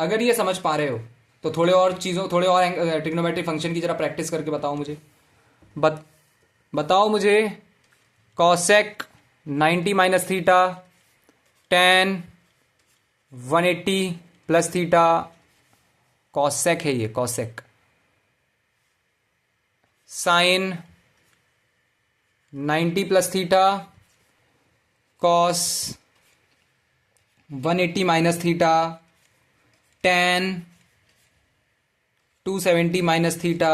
अगर ये समझ पा रहे हो तो थोड़े और चीज़ों, थोड़े और ट्रिग्नोमेट्रिक फंक्शन की जरा प्रैक्टिस करके बताओ मुझे। बताओ मुझे cosec 90 minus theta, tan 180 plus theta, cosec है ये, cosec. Sine 90 plus theta, cos 180 minus theta, tan 270 minus theta,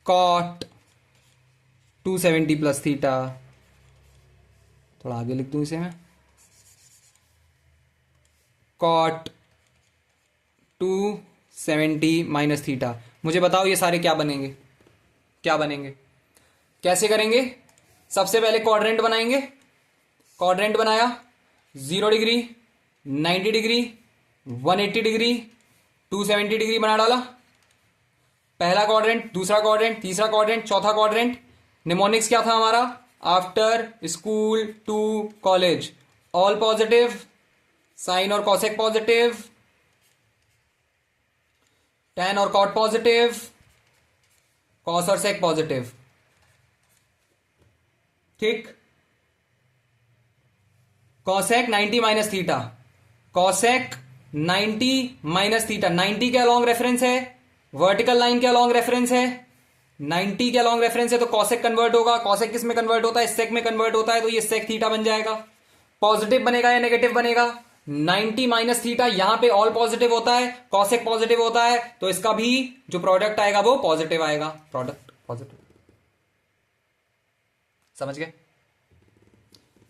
cot 270 plus theta. थोड़ा आगे लिख दूं इसे मैं, कॉट 270 माइनस थीटा। मुझे बताओ ये सारे क्या बनेंगे, क्या बनेंगे, कैसे करेंगे। सबसे पहले क्वाड्रेंट बनाएंगे, क्वाड्रेंट बनाया, 0 डिग्री, 90 डिग्री, 180 डिग्री, 270 डिग्री बना डाला। पहला क्वाड्रेंट, दूसरा क्वाड्रेंट, तीसरा क्वाड्रेंट, चौथा क्वाड्रेंट। निमोनिक्स क्या था हमारा, after school to college, all positive, sine और कॉसेक पॉजिटिव, टैन और कॉट पॉजिटिव, कॉस और सेक पॉजिटिव। ठीक। Cosec 90 minus theta, cosec 90 minus theta, 90 के अलॉन्ग रेफरेंस है, वर्टिकल लाइन के अलॉन्ग रेफरेंस है, 90 के अलॉन्ग रेफरेंस है, तो कॉसेक कन्वर्ट होगा। कॉसेक किस में कन्वर्ट होता है, सेक में कन्वर्ट होता है, तो ये सेक थीटा बन जाएगा। पॉजिटिव बनेगा या नेगेटिव बनेगा, 90 माइनस थीटा यहां पे ऑल पॉजिटिव होता है, कॉसेक पॉजिटिव होता है, तो इसका भी जो प्रोडक्ट आएगा वो पॉजिटिव आएगा, प्रोडक्ट पॉजिटिव। समझ गए।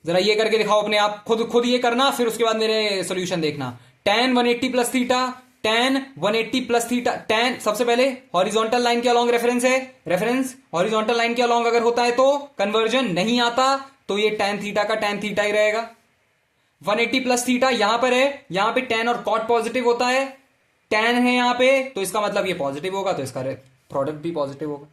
जरा ये करके दिखाओ अपने आप, खुद खुद ये करना, फिर उसके बाद मेरे सोल्यूशन देखना। tan 180 plus theta, tan 180 plus theta, tan सबसे पहले हॉरिजॉन्टल लाइन के अलॉन्ग रेफरेंस है, रेफरेंस हॉरिजॉन्टल लाइन के अलॉन्ग अगर होता है तो कन्वर्जन, नहीं आता तो ये tan थीटा का tan थीटा ही रहेगा। 180 प्लस थीटा यहां पर है, यहां पे tan और cot पॉजिटिव होता है, tan है यहां पे तो इसका मतलब ये पॉजिटिव होगा, तो इसका प्रोडक्ट भी पॉजिटिव होगा।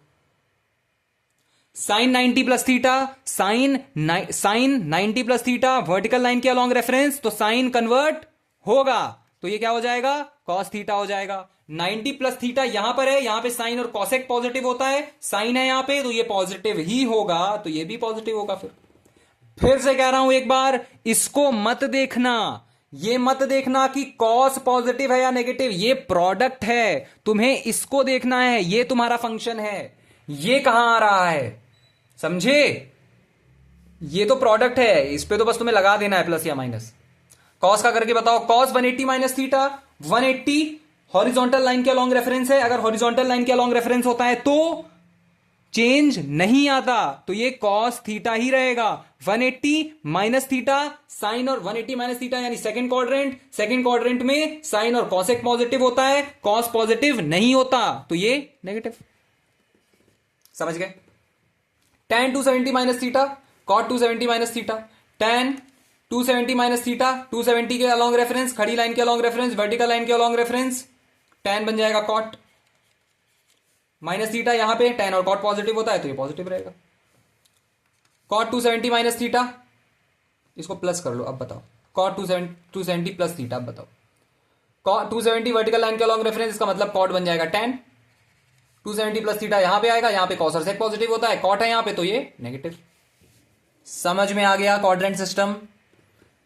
Sine 90 plus theta, sine 90 plus theta vertical line के अलॉन्ग रेफरेंस, तो साइन कन्वर्ट होगा, तो ये क्या हो जाएगा, कॉस थीटा हो जाएगा। 90 प्लस थीटा यहां पर है, यहां पे साइन और कॉसेक पॉजिटिव होता है, साइन है यहां पे तो ये पॉजिटिव ही होगा, तो ये भी पॉजिटिव होगा। फिर से कह रहा हूं एक बार, इसको मत देखना, ये मत देखना कि कॉस पॉजिटिव है या नेगेटिव, ये प्रोडक्ट है, तुम्हें इसको देखना है, ये तुम्हारा फंक्शन है, ये कहां आ रहा है, समझे, ये तो प्रोडक्ट है, इस पे तो बस तुम्हें लगा देना है प्लस या माइनस। कॉस का करके बताओ, cos 180 minus theta, 180 horizontal line के अलॉन्ग रेफरेंस है, अगर हॉरिजॉन्टल लाइन के अलॉन्ग रेफरेंस होता है तो चेंज नहीं आता, तो ये कॉस थीटा ही रहेगा। 180 माइनस थीटा साइन, और 180 माइनस थीटा यानी सेकंड क्वाड्रेंट, सेकंड क्वाड्रेंट में साइन और कॉसेक पॉजिटिव होता है, कॉस पॉजिटिव नहीं होता, तो ये नेगेटिव। समझ गए। tan 270 minus theta, cot 270 minus theta, tan 270 minus theta, 270 के अलॉन्ग रेफरेंस, खड़ी लाइन के अलॉन्ग रेफरेंस, वर्टिकल लाइन के अलॉन्ग रेफरेंस, tan बन जाएगा cot माइनस थीटा, यहां पे tan और cot पॉजिटिव होता है तो ये पॉजिटिव रहेगा। cot 270 माइनस थीटा, इसको प्लस कर लो, अब बताओ cot 270 प्लस थीटा, अब बताओ cot 270 वर्टिकल लाइन के अलॉन्ग रेफरेंस, इसका मतलब cot बन जाएगा tan, 270 प्लस थीटा यहां पे आएगा, यहां पे cos और sec पॉजिटिव होता है, cot है यहां पे तो ये नेगेटिव। समझ में आ गया क्वाड्रेंट सिस्टम।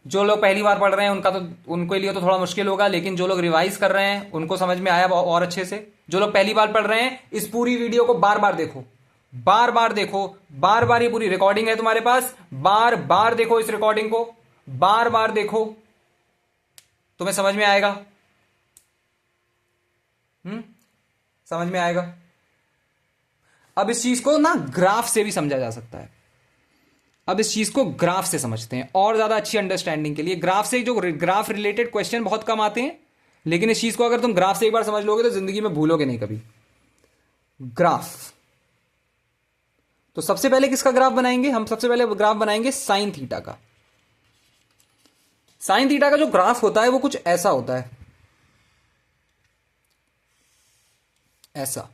जो लोग पहली बार पढ़ रहे हैं उनका तो, उनके लिए तो थोड़ा मुश्किल होगा, लेकिन जो लोग रिवाइज कर रहे हैं उनको समझ में आया और अच्छे से। जो लोग पहली बार पढ़ रहे हैं इस पूरी वीडियो को बार बार देखो, बार बार देखो, बार बार, ये पूरी रिकॉर्डिंग है तुम्हारे पास, बार बार देखो इस रिकॉर्डिंग को, बार बार देखो, तुम्हें समझ में आएगा। समझ में आएगा। अब इस चीज को ना ग्राफ से भी समझा जा सकता है, अब इस चीज को ग्राफ से समझते हैं और ज्यादा अच्छी अंडरस्टैंडिंग के लिए। ग्राफ से जो ग्राफ रिलेटेड क्वेश्चन बहुत कम आते हैं, लेकिन इस चीज को अगर तुम ग्राफ से एक बार समझ लोगे तो जिंदगी में भूलोगे नहीं कभी। ग्राफ, तो सबसे पहले किसका ग्राफ बनाएंगे हम, सबसे पहले ग्राफ बनाएंगे साइन थीटा का। साइन थीटा का जो ग्राफ होता है वो कुछ ऐसा होता है, ऐसा,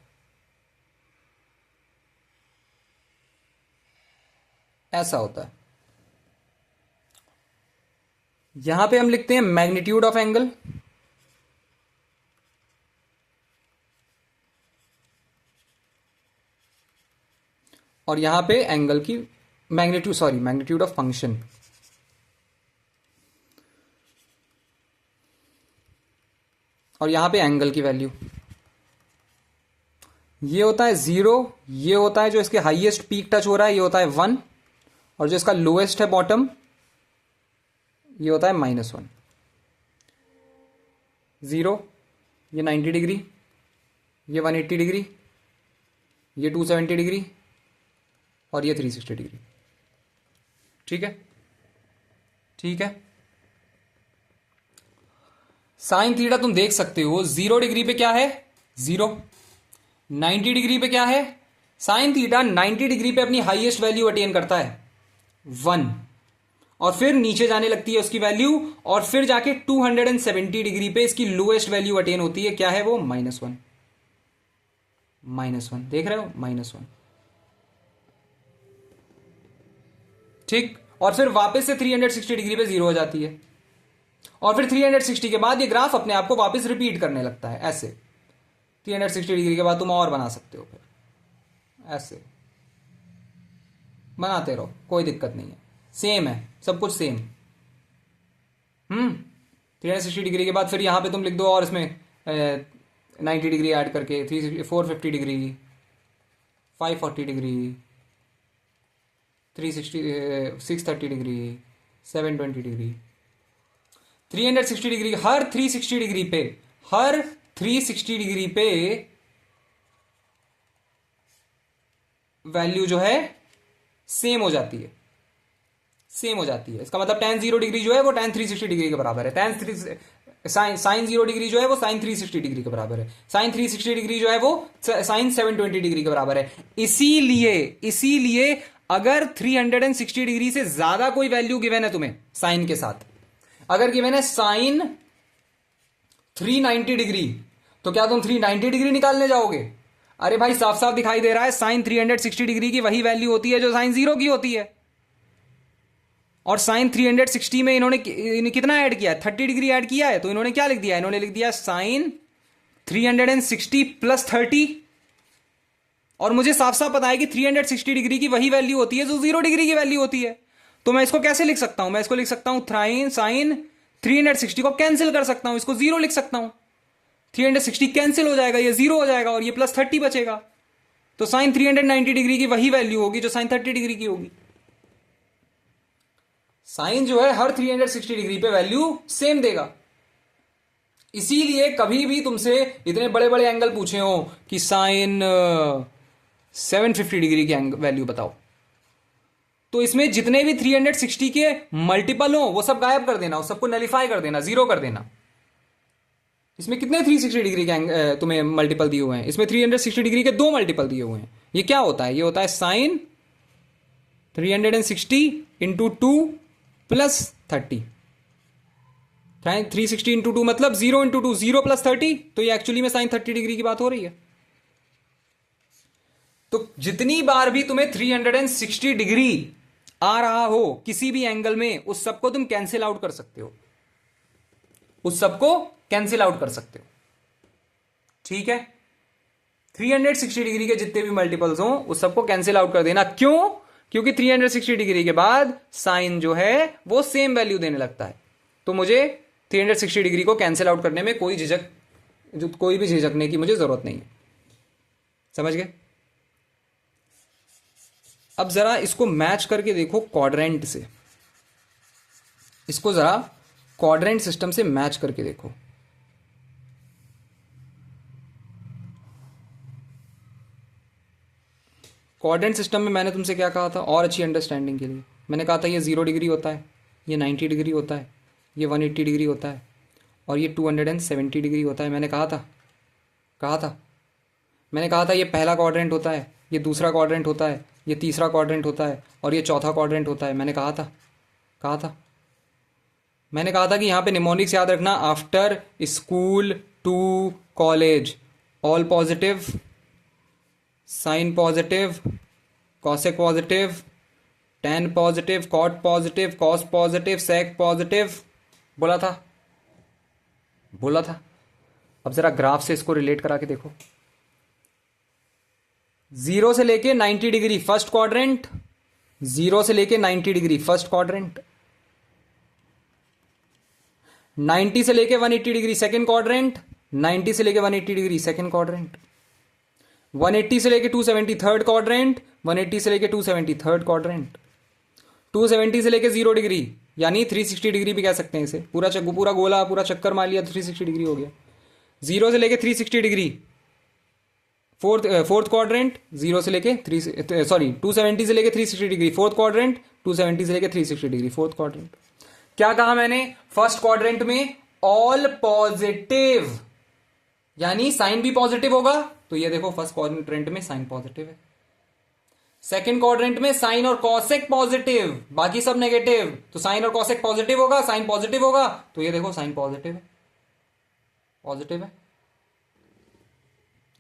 ऐसा होता है। यहां पे हम लिखते हैं मैग्नीट्यूड ऑफ एंगल, और यहां पे एंगल की magnitude, sorry magnitude of function, और यहां पे एंगल की वैल्यू। ये होता है 0, ये होता है जो इसके हाईएस्ट पीक टच हो रहा है, ये होता है 1, और जो इसका लोएस्ट है बॉटम, ये होता है -1। 0, ये 90 डिग्री, ये 180 डिग्री, ये 270 डिग्री, और ये 360 डिग्री। ठीक है, ठीक है। साइन थीटा तुम देख सकते हो 0 डिग्री पे क्या है, 0, 90 डिग्री पे क्या है, साइन थीटा 90 डिग्री पे अपनी हाईएस्ट वैल्यू अटेन करता है 1, और फिर नीचे जाने लगती है उसकी वैल्यू, और फिर जाके 270 डिग्री पे इसकी लोएस्ट वैल्यू अटेन होती है, क्या है वो, -1, -1, देख रहे हो, -1। ठीक, और फिर वापस से 360 डिग्री पे 0 हो जाती है, और फिर 360 के बाद ये ग्राफ अपने आप को वापस रिपीट करने लगता है ऐसे। 360 डिग्री के बाद तुम और बना सकते हो, फिर ऐसे बनाते रहो, कोई दिक्कत नहीं है, सेम है सब कुछ सेम। 360 डिग्री के बाद फिर यहां पे तुम लिख दो, और इसमें 90 डिग्री ऐड करके 450 degree, 540 degree, 630 degree, 720 degree, 360 degree, हर 360 डिग्री पे, हर 360 डिग्री पे वैल्यू जो है सेम हो जाती है, सेम हो जाती है। इसका मतलब tan 0 डिग्री जो है वो tan 360 डिग्री के बराबर है, साइन 0 डिग्री जो है वो साइन 360 डिग्री के बराबर है, साइन 360 डिग्री जो है वो साइन 720 डिग्री के बराबर है। इसीलिए अगर 360 डिग्री से ज्यादा कोई वैल्यू गिवन है तुम्हें साइन के साथ, अगर गिवन है साइन 390 डिग्री, तो क्या तुम 390 डिग्री निकालने जाओगे? अरे भाई साफ साफ दिखाई दे रहा है साइन 360 डिग्री की वही वैल्यू होती है जो साइन 0 की होती है। और साइन 360 में इन्होंने कितना ऐड किया है? 30 डिग्री ऐड किया है, तो इन्होंने क्या लिख दिया? इन्होंने लिख दिया साइन 360 प्लस 30। और मुझे साफ साफ पता है कि 360 डिग्री की वही वैल्यू होती है जो 0 डिग्री की वैल्यू होती है। तो मैं इसको कैसे लिख सकता हूं? मैं इसको लिख सकता हूं साइन 360 को कैंसिल कर सकता हूं, इसको 0 लिख सकता हूं। 360 कैंसिल हो जाएगा, ये 0 हो जाएगा और ये प्लस 30 बचेगा। तो साइन 390 डिग्री की वही वैल्यू होगी जो साइन 30 डिग्री की होगी। साइन जो है हर 360 डिग्री पे वैल्यू सेम देगा। इसीलिए कभी भी तुमसे इतने बड़े बड़े एंगल पूछे हो कि साइन 750 डिग्री की वैल्यू बताओ, तो इसमें जितने भी 360 के मल्टीपल हो वो सब गायब कर देना, उस सबको नलिफाई कर देना, 0 कर देना। इसमें कितने 360 डिग्री के तुम्हें मल्टीपल दिए हुए हैं? इसमें 360 डिग्री के 2 मल्टीपल दिए हुए हैं। ये क्या होता है? ये होता है साइन 360 इंटू 2 प्लस 30। 360 इंटू 2 मतलब 0 इंटू 2, 0 प्लस 30, तो ये एक्चुअली में साइन 30 डिग्री की बात हो रही है। तो जितनी बार भी तुम्हें 360 डिग्री आ रहा हो किसी भी एंगल में, उस सबको तुम कैंसिल आउट कर सकते हो, उस सबको कैंसिल आउट कर सकते हो। ठीक है, 360 डिग्री के जितने भी मल्टीपल्स हो उस सबको कैंसिल आउट कर देना। क्यों? क्योंकि 360 डिग्री के बाद साइन जो है वो सेम वैल्यू देने लगता है। तो मुझे 360 डिग्री को कैंसिल आउट करने में कोई भी झिझकने की मुझे जरूरत नहीं है। समझ गए? अब जरा इसको मैच करके देखो क्वाड्रेंट से, इसको जरा क्वाड्रेंट सिस्टम से मैच करके देखो। क्वाड्रेंट सिस्टम में मैंने तुमसे क्या कहा था और अच्छी अंडरस्टैंडिंग के लिए? मैंने कहा था ये 0 डिग्री होता है, ये 90 डिग्री होता है, ये 180 डिग्री होता है और ये 270 डिग्री होता है। मैंने कहा था मैंने कहा था ये पहला क्वाड्रेंट होता है, ये दूसरा क्वाड्रेंट होता है, ये तीसरा क्वाड्रेंट होता है और ये चौथा क्वाड्रेंट होता है। मैंने कहा था कि यहाँ पे निमोनिक्स याद रखना, after school to college, all positive, sine positive, cosec positive, tan positive, cot positive, cos positive, sec positive. बोला था। अब जरा ग्राफ से इसको रिलेट करा के देखो। 0 से लेके 90 डिग्री फर्स्ट क्वाड्रेंट, 0 से लेके 90 डिग्री फर्स्ट क्वाड्रेंट, 90 से लेके 180 डिग्री सेकेंड क्वाड्रेंट, 90 से लेके 180 डिग्री सेकेंड क्वाड्रेंट, 180 से लेके 270 थर्ड क्वाड्रेंट, 180 से लेके 270 थर्ड क्वाड्रेंट, 270 से लेके 0 डिग्री यानी 360 डिग्री भी कह सकते हैं इसे, पूरा गोला पूरा चक्कर मार लिया तो 360 डिग्री हो गया। 0 से लेके 360 डिग्री फोर्थ क्वाड्रेंट, 0 से लेके 270 से लेके 360 डिग्री फोर्थ क्वाड्रेंट, 270 से लेके 360 डिग्री फोर्थ क्वाड्रेंट। क्या कहा मैंने? फर्स्ट क्वाड्रेंट में ऑल पॉजिटिव यानी साइन भी पॉजिटिव होगा, तो ये देखो फर्स्ट क्वाड्रेंट में साइन पॉजिटिव है। सेकंड क्वाड्रेंट में साइन और कॉसेक पॉजिटिव, बाकी सब नेगेटिव, तो साइन और कॉसेक पॉजिटिव होगा, साइन पॉजिटिव होगा, तो ये देखो साइन पॉजिटिव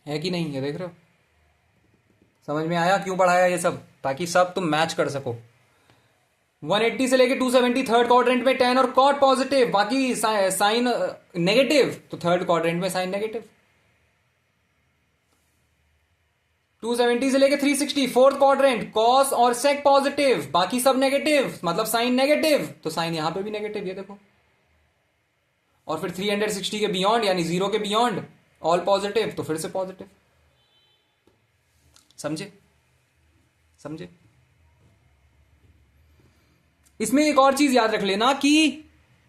है कि नहीं? ये देख रहे हो? समझ में आया क्यों पढ़ाया ये सब? ताकि सब तुम मैच कर सको। 180 से लेके 270 थर्ड क्वाड्रेंट में टेन और कॉट पॉजिटिव, बाकी साइन नेगेटिव, तो थर्ड क्वाड्रेंट में साइन नेगेटिव। 270 से लेके 360 फोर्थ क्वाड्रेंट, कॉस और सेक पॉजिटिव, बाकी सब नेगेटिव, मतलब साइन नेगेटिव, तो साइन यहां पे भी नेगेटिव, ये देखो। और फिर 360 के बियॉन्ड यानी 0 के बियॉन्ड ऑल पॉजिटिव, तो फिर से पॉजिटिव। समझे? इसमें एक और चीज याद रख लेना कि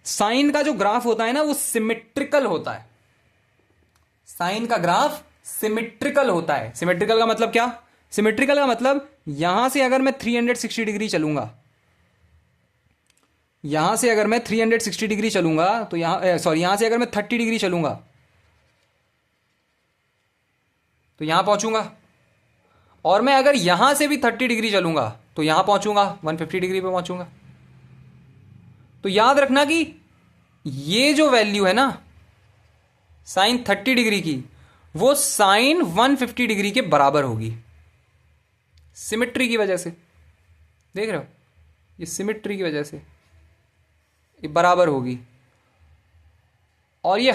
साइन का जो ग्राफ होता है ना वो सिमेट्रिकल होता है। साइन का ग्राफ सिमेट्रिकल होता है। सिमेट्रिकल का मतलब क्या? सिमेट्रिकल का मतलब यहां से अगर मैं 360 डिग्री चलूंगा यहां से अगर मैं 360 डिग्री चलूंगा तो यहां सॉरी यहां से अगर मैं 30 डिग्री चलूंगा तो यहां पहुंचूंगा, और मैं अगर यहां से भी 30 डिग्री चलूंगा तो यहां पहुंचूंगा, 150 डिग्री पे पहुंचूंगा। तो याद रखना कि ये जो वैल्यू है ना साइन 30 डिग्री की, वो साइन 150 डिग्री के बराबर होगी, सिमेट्री की वजह से। देख रहे हो, ये सिमेट्री की वजह से ये बराबर होगी, और ये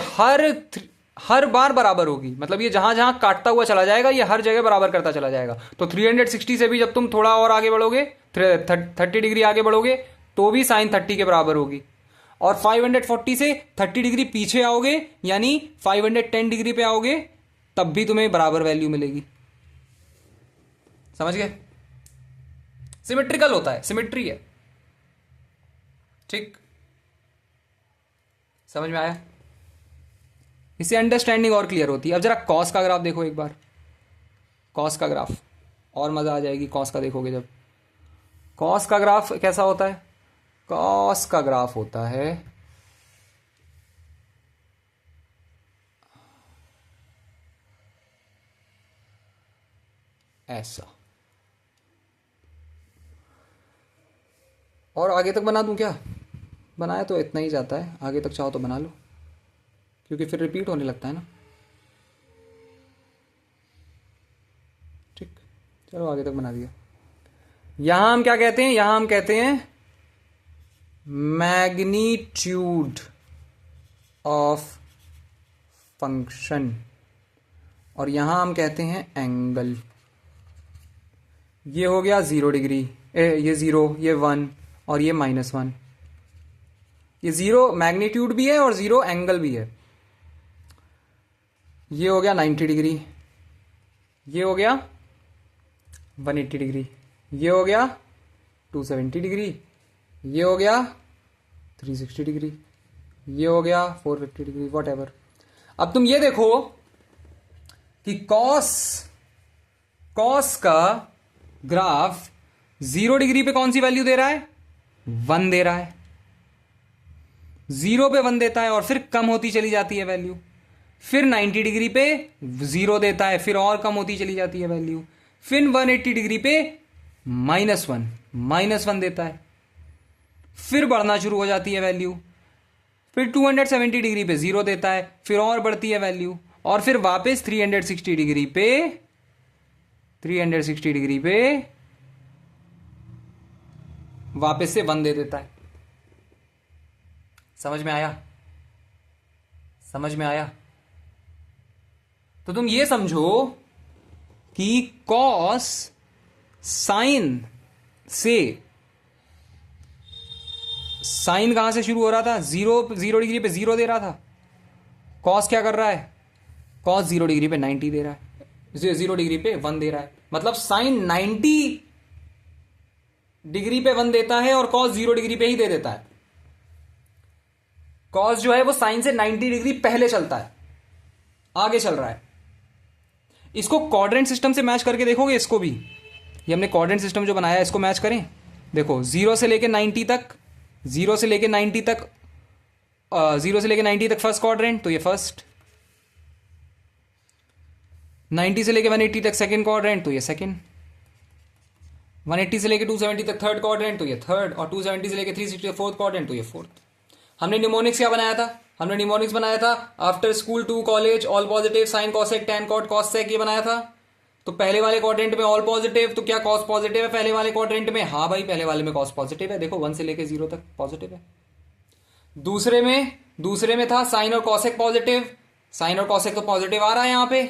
हर बार बराबर होगी। मतलब ये जहां जहां काटता हुआ चला जाएगा ये हर जगह बराबर करता चला जाएगा। तो 360 से भी जब तुम थोड़ा और आगे बढ़ोगे, 30 डिग्री आगे बढ़ोगे, तो भी साइन 30 के बराबर होगी। और 540 से 30 डिग्री पीछे आओगे, यानी 510 डिग्री पे आओगे, तब भी तुम्हें बराबर वैल्यू मिलेगी। समझ गए? सिमेट्रिकल होता है, सिमेट्री है। ठीक, समझ में आया? इससे अंडरस्टैंडिंग और क्लियर होती है। अब जरा कॉस का ग्राफ देखो एक बार, कॉस का ग्राफ, और मजा आ जाएगी कॉस का देखोगे जब। कॉस का ग्राफ कैसा होता है? कॉस का ग्राफ होता है ऐसा। और आगे तक बना दूं क्या? बनाया तो इतना ही जाता है, आगे तक चाहो तो बना लो, क्योंकि फिर रिपीट होने लगता है ना। ठीक, चलो आगे तक बना दिया। यहां हम क्या कहते हैं? यहां हम कहते हैं मैग्नीट्यूड ऑफ फंक्शन, और यहां हम कहते हैं एंगल। ये हो गया 0 डिग्री, ये 0, ये 1 और ये -1। ये 0 मैग्नीट्यूड भी है और 0 एंगल भी है। ये हो गया 90 डिग्री, ये हो गया 180 डिग्री, ये हो गया 270 डिग्री, ये हो गया 360 डिग्री, ये हो गया 450 डिग्री, वॉट एवर। अब तुम ये देखो कि कॉस का ग्राफ 0 डिग्री पे कौन सी वैल्यू दे रहा है? 1 दे रहा है। 0 पे 1 देता है और फिर कम होती चली जाती है वैल्यू। फिर 90 डिग्री पे 0 देता है, फिर और कम होती चली जाती है वैल्यू। फिर 180 डिग्री पे -1 देता है, फिर बढ़ना शुरू हो जाती है वैल्यू। फिर 270 डिग्री पे 0 देता है, फिर और बढ़ती है वैल्यू। और फिर वापस 360 डिग्री पे वापस से 1 दे देता है। समझ में आया? समझ में आया? तो तुम ये समझो कि कॉस साइन कहां से शुरू हो रहा था? 0 डिग्री पे 0 दे रहा था। कॉस क्या कर रहा है? कॉस 0 डिग्री पे 90 दे रहा है, 0 डिग्री पे 1 दे रहा है। मतलब साइन 90 डिग्री पे 1 देता है और कॉस 0 डिग्री पे ही दे देता है। कॉस जो है वो साइन से 90 डिग्री पहले चलता है, आगे चल रहा है। इसको क्वाड्रेंट सिस्टम से मैच करके देखोगे। इसको भी, ये हमने क्वाड्रेंट सिस्टम जो बनाया है इसको मैच करें। देखो 0 से लेके 90 तक, 0 से लेके 90 तक फर्स्ट क्वाड्रेंट, तो ये फर्स्ट। 90 से लेके 180 तक सेकंड क्वाड्रेंट, तो ये सेकंड। 180 से लेके 270 तक थर्ड क्वाड्रेंट, तो ये थर्ड। और 270 से लेके 360 फोर्थ क्वाड्रेंट, तो ये फोर्थ। हमने निमोनिक्स क्या बनाया था? हमने निमोनिक्स बनाया था after school to college all positive sine cosec tan cot cos sec, ये बनाया था। तो पहले वाले क्वाड्रेंट में ऑल पॉजिटिव, तो क्या कॉस पॉजिटिव है पहले वाले क्वाड्रेंट में? हाँ भाई, पहले वाले में कॉस पॉजिटिव है। देखो 1 से लेके 0 तक पॉजिटिव है। दूसरे में था साइन और कॉसेक पॉजिटिव। साइन और कॉसेक तो पॉजिटिव आ रहा है यहां पे,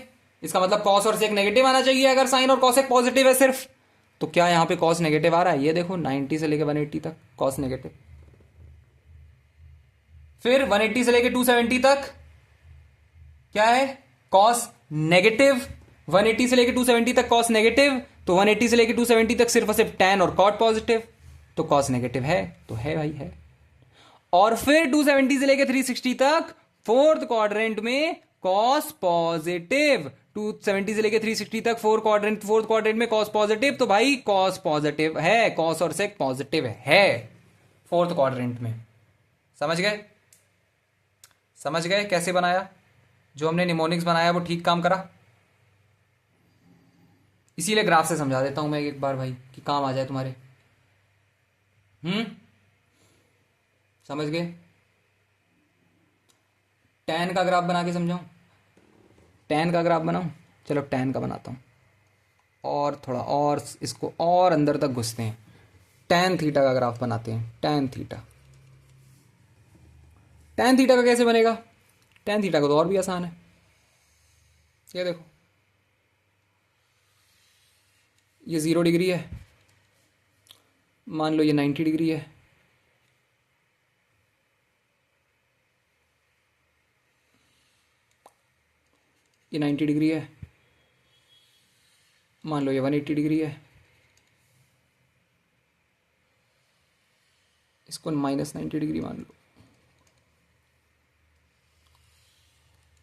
इसका मतलब कॉस और सेक नेगेटिव आना चाहिए अगर साइन और कॉसेक पॉजिटिव है सिर्फ। तो क्या यहां पे कॉस नेगेटिव आ रहा है? ये देखो 90 से लेके 180 तक कॉस नेगेटिव। फिर 180 से लेके 270 तक क्या है? Cos negative. 180 से लेके 270 तक कॉस नेगेटिव, तो 180 से लेके 270 तक सिर्फ और सिर्फ टैन और कॉट पॉजिटिव, तो कॉस नेगेटिव है, तो है भाई है। और फिर 270 से लेके 360 तक फोर्थ क्वाड्रेंट में कॉस पॉजिटिव। 270 से लेके 360 तक फोर्थ क्वाड्रेंट में कॉस पॉजिटिव, तो भाई कॉस पॉजिटिव है, कॉस और सेक पॉजिटिव है। फोर्थ क्वाड्रेंट में। समझ गए? समझ गए कैसे बनाया? जो हमने निमोनिक्स बनाया वो ठीक काम करा। इसीलिए ग्राफ से समझा देता हूं मैं एक बार भाई, कि काम आ जाए तुम्हारे। समझ गए? टैन का ग्राफ बना के समझाऊं? टैन का ग्राफ बनाऊं? चलो टैन का बनाता हूं, और थोड़ा और इसको और अंदर तक घुसते हैं। टैन थीटा का ग्राफ बनाते हैं। टैन थीटा, टैन थीटा का कैसे बनेगा? टैन थीटा का तो और भी आसान है। ये देखो, ये 0 डिग्री है, मान लो ये 90 डिग्री है, ये 90 डिग्री है, मान लो ये 180 डिग्री है, इसको -90 डिग्री मान लो,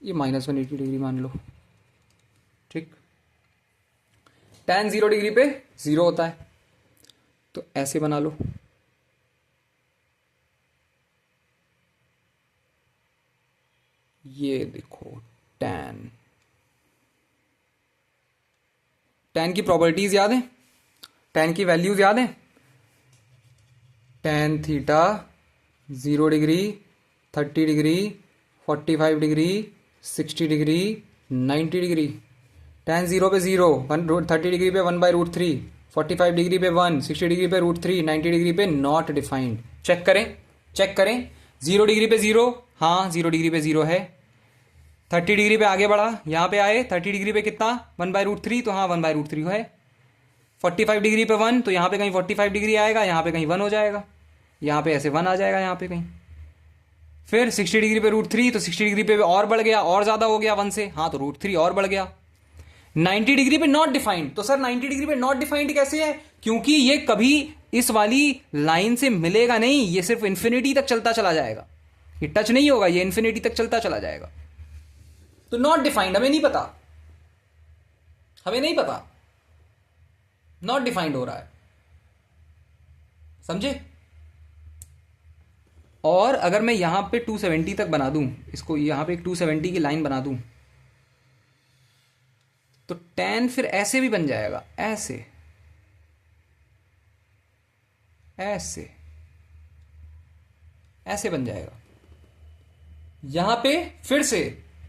ये -180 डिग्री मान लो। ठीक, टैन 0 डिग्री पे 0 होता है, तो ऐसे बना लो। ये देखो टैन, टैन की प्रॉपर्टीज याद है? टैन की वैल्यूज याद है? Tan theta 0 degree, 30 degree, 45 degree, 60 degree, 90 degree. Tan 0 पे 0, 30 डिग्री पे 1/√3, 45 डिग्री पे 1, 60 डिग्री पे √3, 90 डिग्री पे नॉट डिफाइंड। चेक करें, चेक करें। 0 डिग्री पे 0, हाँ 0 डिग्री पे 0 है। 30 डिग्री पे आगे बढ़ा, यहाँ पे आए, 30 डिग्री पे कितना? 1/√3, तो हाँ 1/√3 है। 45 डिग्री पे 1, तो यहाँ पे कहीं 45 डिग्री आएगा, यहाँ पे कहीं 1 हो जाएगा, यहाँ पे ऐसे 1 आ जाएगा, यहाँ पे कहीं। फिर 60 डिग्री पे √3, तो 60 डिग्री पे और बढ़ गया, और ज्यादा हो गया 1 से, हाँ तो √3 और बढ़ गया। 90 डिग्री पे नॉट डिफाइंड, तो सर 90 डिग्री पे नॉट डिफाइंड कैसे है? क्योंकि ये कभी इस वाली लाइन से मिलेगा नहीं, ये सिर्फ इन्फिनिटी तक चलता चला जाएगा, ये टच नहीं होगा, ये इन्फिनिटी तक चलता चला जाएगा। तो नॉट डिफाइंड, हमें नहीं पता, हमें नहीं पता, नॉट डिफाइंड हो रहा है। समझे? और अगर मैं यहां पे 270 तक बना दूं, इसको यहां पे एक 270 की लाइन बना दूं, तो टैन फिर ऐसे भी बन जाएगा, ऐसे ऐसे ऐसे बन जाएगा। यहां पे फिर से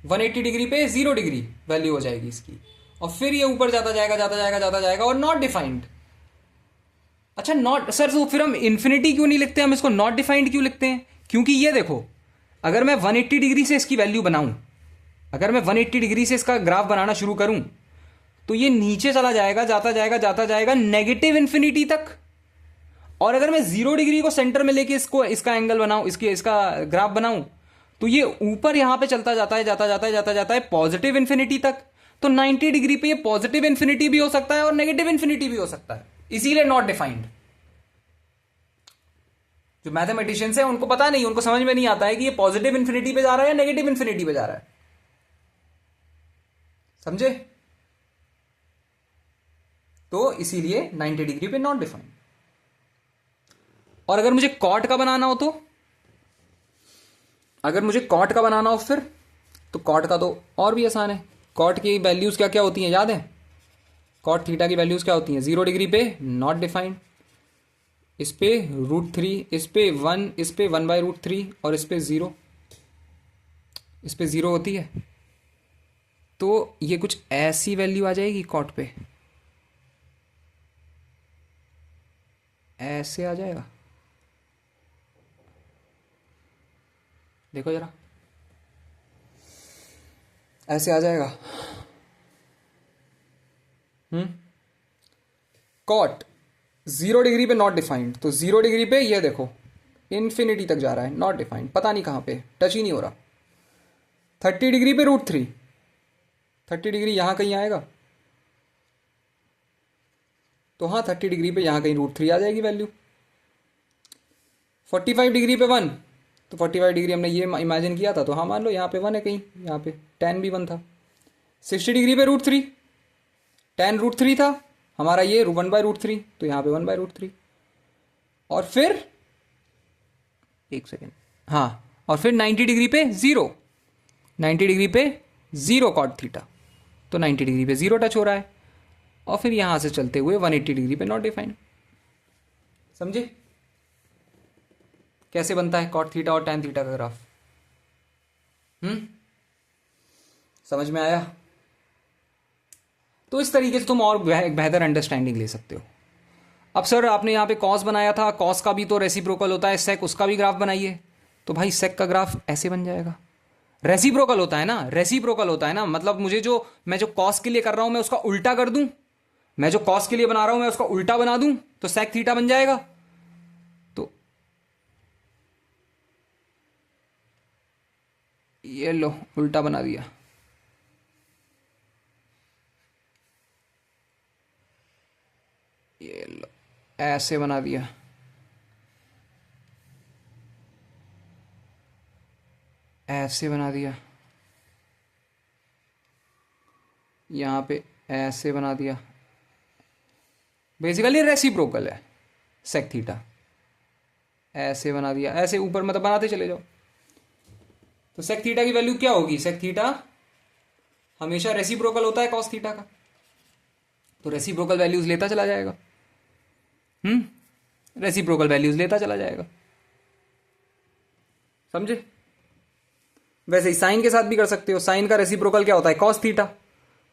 180 डिग्री पे 0 डिग्री वैल्यू हो जाएगी इसकी, और फिर ये ऊपर जाता जाएगा जाता जाएगा जाता जाएगा, और नॉट डिफाइंड। अच्छा नॉट, सर तो फिर हम इन्फिनिटी क्यों नहीं लिखते, हम इसको नॉट डिफाइंड क्यों लिखते हैं? क्योंकि ये देखो, अगर मैं 180 डिग्री से इसकी वैल्यू बनाऊं, अगर मैं 180 डिग्री से इसका ग्राफ बनाना शुरू करूं, तो ये नीचे चला जाएगा, जाता जाएगा जाता जाएगा नेगेटिव इन्फिनिटी तक। और अगर मैं 0 डिग्री को सेंटर में लेके इसको, इसका एंगल बनाऊं, इसका ग्राफ बनाऊं, तो ये ऊपर यहां पे चलता जाता है, जाता जाता है जाता जाता है पॉजिटिव इन्फिनिटी तक। तो 90 डिग्री पे ये पॉजिटिव इन्फिनिटी भी हो सकता है और नेगेटिव इन्फिनिटी भी हो सकता है, इसीलिए नॉट डिफाइंड। जो मैथमेटिशियंस है उनको पता नहीं, उनको समझ में नहीं आता है कि ये पॉजिटिव इन्फिनिटी पे जा रहा है या नेगेटिव इन्फिनिटी पे जा रहा है। समझे? तो इसीलिए 90 डिग्री पे नॉट डिफाइंड। और अगर मुझे कॉट का बनाना हो, तो अगर मुझे कॉट का बनाना हो फिर, तो कॉट का तो और भी आसान है। कॉट की वैल्यूज क्या क्या होती हैं याद है? कॉट थीटा की वैल्यूज क्या होती हैं? 0 डिग्री पे नॉट डिफाइंड, इस पे √3, इस पे 1, इस पे 1/√3, और इस पे 0, इस पे 0 होती है। तो ये कुछ ऐसी वैल्यू आ जाएगी कॉट पे, ऐसे आ जाएगा, देखो जरा, ऐसे आ जाएगा। कॉट 0 डिग्री पे नॉट डिफाइंड, तो 0 डिग्री पे ये देखो इन्फिनिटी तक जा रहा है, नॉट डिफाइंड, पता नहीं कहां पे, टच ही नहीं हो रहा। 30 डिग्री पे √3, 30 डिग्री यहां कहीं आएगा, तो हाँ 30 डिग्री पे यहां कहीं √3 आ जाएगी वैल्यू। 45 डिग्री पे 1, तो 45 डिग्री हमने ये इमेजिन किया था, तो हाँ मान लो यहाँ पे 1 है कहीं, यहाँ पे tan भी 1 था। 60 डिग्री पे √3, tan √3 था हमारा, ये 1/√3, तो यहाँ पे 1/√3। और फिर एक सेकेंड, हाँ, और फिर 90 डिग्री पे जीरो, 90 डिग्री पे जीरो कॉट थीटा, तो 90 डिग्री पे जीरो टच हो रहा है, और फिर यहां से चलते हुए 180 डिग्री पे नॉट डिफाइंड। समझे कैसे बनता है कॉट थीटा और टैन थीटा का ग्राफ? समझ में आया? तो इस तरीके से तुम और बेहतर अंडरस्टैंडिंग ले सकते हो। अब सर आपने यहाँ पे कॉस बनाया था, कॉस का भी तो रेसिप्रोकल होता है सेक, उसका भी ग्राफ बनाइए। तो भाई सेक का ग्राफ ऐसे बन जाएगा, रेसिप्रोकल होता है ना, रेसिप्रोकल होता है ना, मतलब मैं जो कॉस के लिए कर रहा हूं मैं उसका उल्टा कर दूं, मैं जो कॉस के लिए बना रहा हूं मैं उसका उल्टा बना दूं, तो सेक थीटा बन जाएगा। तो ये लो उल्टा बना दिया, ये लो ऐसे बना दिया, ऐसे बना दिया, यहां पे ऐसे बना दिया। बेसिकली रेसिप्रोकल है सेक थीटा, ऐसे बना दिया, ऐसे ऊपर मतलब बनाते चले जाओ। तो सेक थीटा की वैल्यू क्या होगी? सेक थीटा हमेशा रेसिप्रोकल होता है कॉस थीटा का, तो रेसिप्रोकल वैल्यूज लेता चला जाएगा। रेसिप्रोकल वैल्यूज लेता चला जाएगा, समझे? वैसे ही साइन के साथ भी कर सकते हो, साइन का रेसिप्रोकल क्या होता है? कॉस थीटा,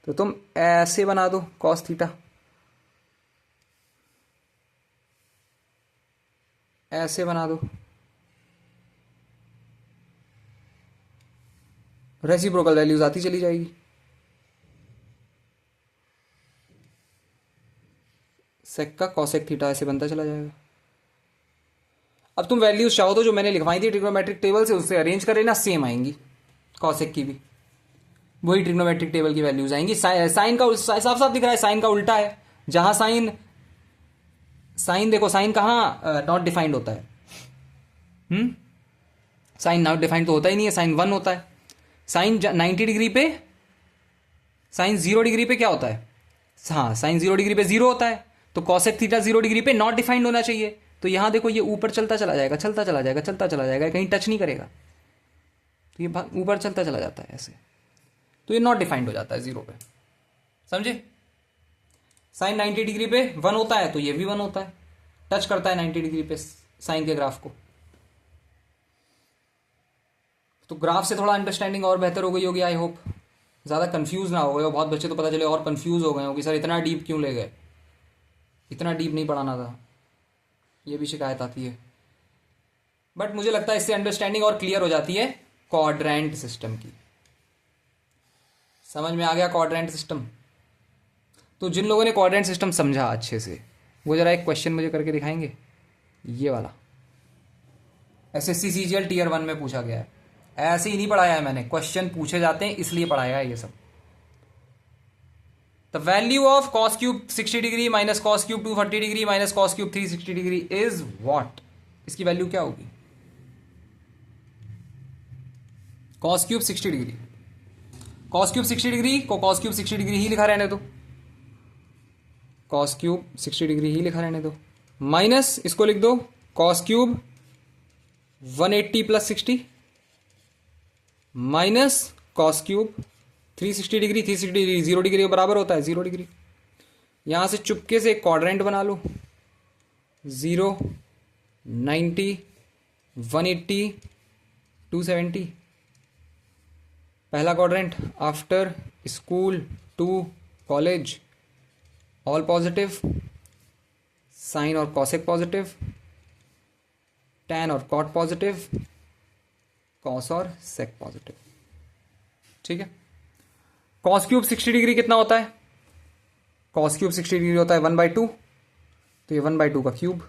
तो तुम ऐसे बना दो कॉस थीटा, ऐसे बना दो, रेसिप्रोकल वैल्यूज आती चली जाएगी। सेक का कॉसेक थीटा ऐसे बनता चला जाएगा। अब तुम वैल्यूज चाहो तो जो मैंने लिखवाई थी ट्रिग्नोमेट्रिक टेबल से उससे अरेंज करे ना, सेम आएंगी, कॉसेक की भी वही ट्रिग्नोमेट्रिक टेबल की वैल्यूज आएंगी। साइन का साफ साफ दिख रहा है, साइन का उल्टा है, जहां साइन, साइन देखो साइन कहाँ नॉट डिफाइंड होता है, साइन नॉट डिफाइंड तो होता ही नहीं है, साइन 1 होता है। साइन 90 डिग्री पे, साइन 0 डिग्री पे क्या होता है? हाँ, साइन 0 डिग्री पे 0 होता है, तो कॉसेक थीटा 0 डिग्री पे नॉट डिफाइंड होना चाहिए। तो यहां देखो ये ऊपर चलता चला जाएगा, चलता चला जाएगा, चलता चला जाएगा, कहीं टच नहीं करेगा, तो ये ऊपर चलता चला जाता है ऐसे, तो ये नॉट डिफाइंड हो जाता है 0 पे। समझे? साइन 90 डिग्री पे 1 होता है, तो ये भी 1 होता है, टच करता है 90 डिग्री पे साइन के ग्राफ को। तो ग्राफ से थोड़ा अंडरस्टैंडिंग और बेहतर हो गई होगी, आई होप। ज़्यादा कंफ्यूज ना हो गए हो, बहुत बच्चे तो पता चले और कंफ्यूज हो गए हो कि सर इतना डीप क्यों ले गए, इतना डीप नहीं पढ़ाना था, ये भी शिकायत आती है। बट मुझे लगता है इससे अंडरस्टैंडिंग और क्लियर हो जाती है क्वाड्रेंट सिस्टम की। समझ में आ गया क्वाड्रेंट सिस्टम? तो जिन लोगों ने क्वाड्रेंट सिस्टम समझा अच्छे से, वो जरा एक क्वेश्चन मुझे करके दिखाएंगे, ये वाला एसएससी सीजीएल टीयर 1 में पूछा गया है। ऐसे ही नहीं पढ़ाया है मैंने, क्वेश्चन पूछे जाते हैं इसलिए पढ़ाया है ये सब। The value of cos cube 60 degree minus cos cube 240 degree minus cos cube 360 degree is what? इसकी वैल्यू क्या होगी? Cos cube 60 degree, cos cube 60 degree को कॉस क्यूब 60 डिग्री ही लिखा रहने दो, कॉस क्यूब 60 डिग्री ही लिखा रहने दो, माइनस इसको लिख दो cos cube 180 plus 60 minus cos cube 360 degree, 360 degree 0 degree के बराबर होता है 0 डिग्री। यहां से चुपके से एक क्वाड्रेंट बना लो, 0, 90, 180, 270। पहला quadrant after school to college, all positive, sine और कॉसेक पॉजिटिव, टैन और कॉट पॉजिटिव, कॉस और सेक पॉजिटिव। ठीक है? कॉस क्यूब 60 डिग्री कितना होता है? कॉस क्यूब 60 डिग्री होता है 1/2, तो ये 1/2 का cube,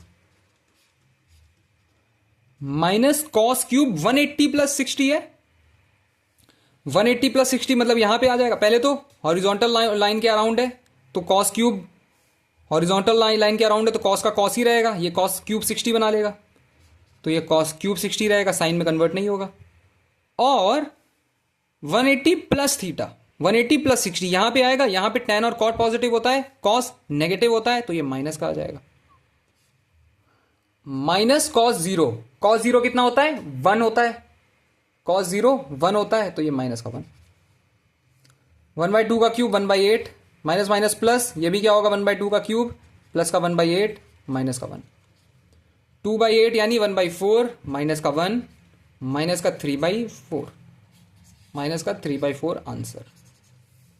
minus cos cube 180 plus 60 है, 180 प्लस 60 मतलब यहां पे आ जाएगा। पहले तो हॉरिजॉन्टल लाइन के अराउंड है, तो कॉस क्यूब हॉरिजॉन्टल लाइन के अराउंड है, तो कॉस का कॉस ही रहेगा, ये कॉस क्यूब 60 बना लेगा, तो ये कॉस क्यूब 60 रहेगा, साइन में कन्वर्ट नहीं होगा। और 180 प्लस थीटा, 180 प्लस 60 यहां पे आएगा, यहां पे टैन और कॉट पॉजिटिव होता है, कॉस नेगेटिव होता है, तो ये माइनस का आ जाएगा। Minus cos zero. Cos zero कितना होता है? 1 होता है। कॉस जीरो 1 होता है, तो ये माइनस का 1। 1/2 का क्यूब 1/8, माइनस माइनस प्लस, ये भी क्या होगा? 1/2 का क्यूब प्लस का 1/8 माइनस का 1। 2/8 यानी 1/4 माइनस का 1 माइनस का 3/4, माइनस का 3/4 आंसर,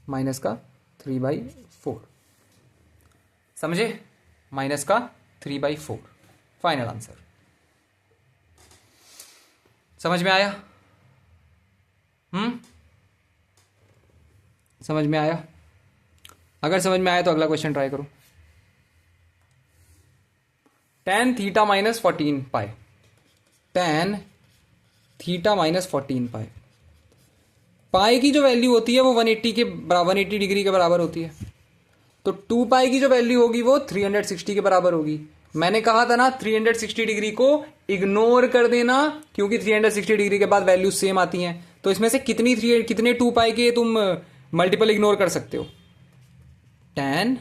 माइनस का 3/4। समझे? माइनस का 3/4 फाइनल आंसर। समझ में आया? समझ में आया? अगर समझ में आया तो अगला क्वेश्चन ट्राई करो। tan थीटा माइनस 14 पाई, tan थीटा माइनस 14 पाई। पाई की जो वैल्यू होती है वो 180 डिग्री के बराबर होती है। तो 2 पाई की जो वैल्यू होगी वो 360 के बराबर होगी। मैंने कहा था ना 360 डिग्री को इग्नोर कर देना, क्योंकि 360 डिग्री के बाद वैल्यू सेम आती हैं। तो इसमें से कितने 2 पाई के तुम मल्टीपल इग्नोर कर सकते हो? tan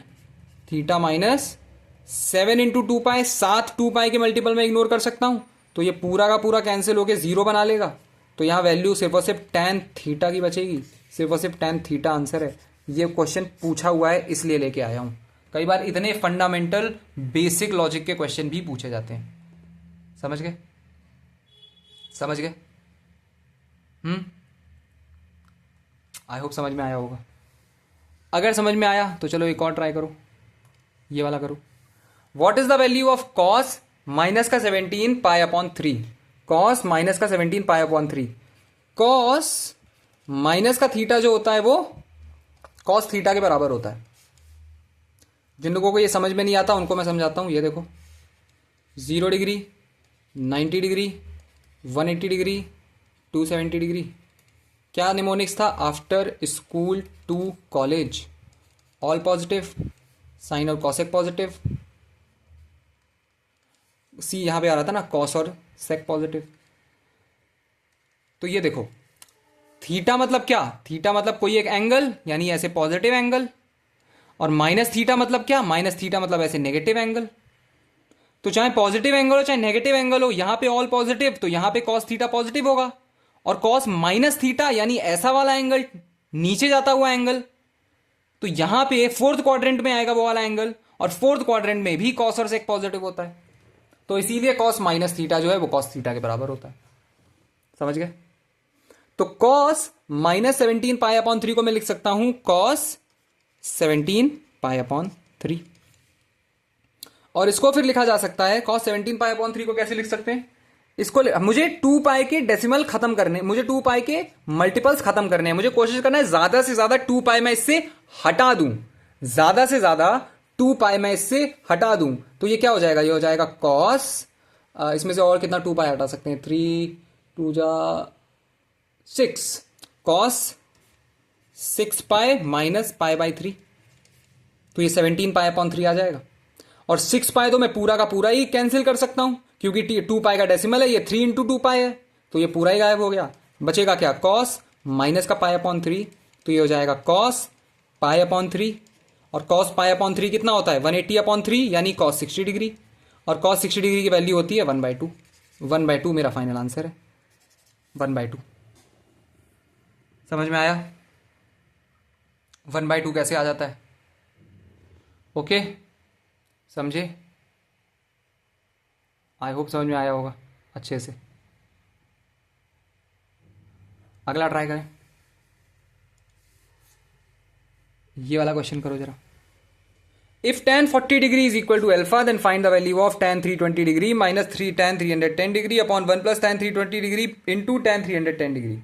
थीटा माइनस 7 इंटू 2 पाई, 7 2 पाई के मल्टीपल में इग्नोर कर सकता हूं, तो ये पूरा का पूरा कैंसिल होकर 0 बना लेगा। तो यहां वैल्यू सिर्फ और सिर्फ tan थीटा की बचेगी, सिर्फ और सिर्फ tan थीटा आंसर है। ये क्वेश्चन पूछा हुआ है इसलिए लेके आया हूं। कई बार इतने फंडामेंटल बेसिक लॉजिक के क्वेश्चन भी पूछे जाते हैं। समझ गए? समझ गए? आई होप समझ में आया होगा। अगर समझ में आया तो चलो एक और ट्राई करो, ये वाला करो। What is the value of cos minus का 17 पाई अपॉन 3? कॉस माइनस का 17 पाई अपॉन 3। कॉस माइनस का थीटा जो होता है वो कॉस थीटा के बराबर होता है। जिन लोगों को ये समझ में नहीं आता उनको मैं समझाता हूं। ये देखो, 0 डिग्री, 90 डिग्री, 180 डिग्री, 270 डिग्री। क्या निमोनिक्स था? After school to college, all positive, sine और कॉसेक पॉजिटिव। सी यहां पे आ रहा था ना, कॉस और सेक पॉजिटिव। तो ये देखो, थीटा मतलब क्या? थीटा मतलब कोई एक एंगल, यानी ऐसे पॉजिटिव एंगल। और माइनस थीटा मतलब क्या? माइनस थीटा मतलब ऐसे नेगेटिव एंगल। तो चाहे पॉजिटिव एंगल हो चाहे नेगेटिव एंगल हो, यहां पे ऑल पॉजिटिव, तो यहां पे कॉस थीटा पॉजिटिव होगा। और कॉस माइनस थीटा यानी ऐसा वाला एंगल, नीचे जाता हुआ एंगल, तो यहां पे फोर्थ क्वाड्रेंट में आएगा वो वाला एंगल। और फोर्थ क्वाड्रेंट में भी कॉस और सेक पॉजिटिव होता है। तो इसीलिए कॉस माइनस थीटा जो है वो कॉस थीटा के बराबर होता है। समझ गए? तो कॉस माइनस 17 पाई अपॉन 3 को मैं लिख सकता हूं कॉस 17 पाई अपॉन 3। और इसको फिर लिखा जा सकता है, कॉस 17 पाई अपॉन 3 को कैसे लिख सकते हैं? इसको मुझे 2 पाई के डेसिमल खत्म करने, मुझे 2 पाई के मल्टीपल्स खत्म करने हैं। मुझे कोशिश करना है ज्यादा से ज्यादा 2 पाई मैं इससे हटा दूं, ज्यादा से ज्यादा 2 पाई मैं इससे हटा दूं। तो ये क्या हो जाएगा? ये हो जाएगा कॉस, इसमें से और कितना 2 पाई हटा सकते हैं? 3 2 जा 6, cos 6 pi minus pi by 3। तो ये 17 पाई अपॉन 3 आ जाएगा। और 6 पाई तो मैं पूरा का पूरा ही कैंसिल कर सकता हूं, क्योंकि 2 पाई का डेसिमल है, ये 3 इंटू 2 पाई है, तो ये पूरा ही गायब हो गया। बचेगा क्या? कॉस माइनस का पाई अपॉन 3, तो ये हो जाएगा कॉस पाई अपॉन 3। और कॉस पाई अपॉन 3 कितना होता है? 180 अपॉन 3 यानी कॉस 60 डिग्री। और कॉस 60 डिग्री की वैल्यू होती है 1/2। 1/2 मेरा फाइनल आंसर है, 1/2। समझ में आया? 1/2 कैसे आ जाता है? ओके, समझे? आई होप समझ में आया होगा अच्छे से। अगला ट्राई करें, ये वाला क्वेश्चन करो जरा। If tan 40 degree is equal to alpha, then find the value of tan 320 degree minus tan 310 degree upon 1 plus tan 320 degree into tan 310 degree.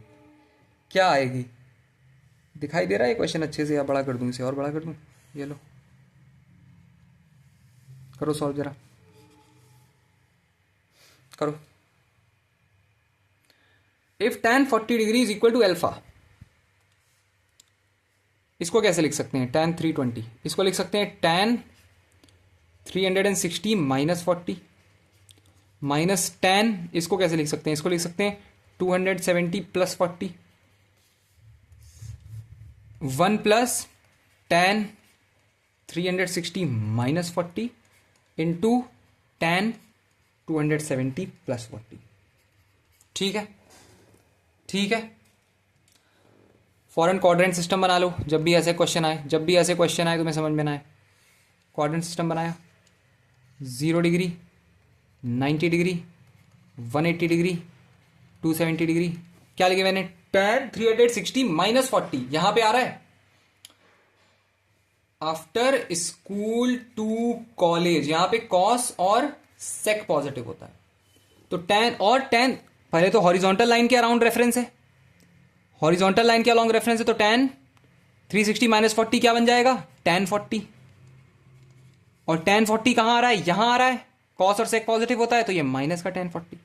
क्या आएगी? दिखाई दे रहा है क्वेश्चन अच्छे से? या बड़ा कर दूं इसे? और बड़ा कर दूं? ये लो, करो सॉल्व जरा, करो। If tan 40 degree is equal to alpha, इसको कैसे लिख सकते हैं? tan 320, इसको लिख सकते हैं tan 360 माइनस 40 माइनस tan, इसको कैसे लिख सकते हैं? इसको लिख सकते हैं 270 plus 40, 1 plus tan 360 minus 40 into tan 270 plus 40। ठीक है, ठीक है। फॉरेन क्वाड्रेंट सिस्टम बना लो जब भी ऐसे क्वेश्चन आए, जब भी ऐसे क्वेश्चन आए तुम्हें समझ में ना आए। क्वाड्रेंट सिस्टम बनाया, 0 डिग्री, 90 डिग्री, 180 डिग्री, 270 डिग्री। क्या लिखे मैंने? tan 360 माइनस 40 यहां पे आ रहा है। आफ्टर स्कूल टू कॉलेज, यहां पे कॉस और सेक पॉजिटिव होता है। तो tan और tan पहले तो हॉरिजॉन्टल लाइन के अराउंड रेफरेंस है, हॉरिजॉन्टल लाइन के अलॉन्ग रेफरेंस है, तो tan 360 माइनस 40 क्या बन जाएगा? tan 40। और tan 40 कहां आ रहा है? यहां आ रहा है, कॉस और सेक पॉजिटिव होता है तो ये माइनस का tan 40।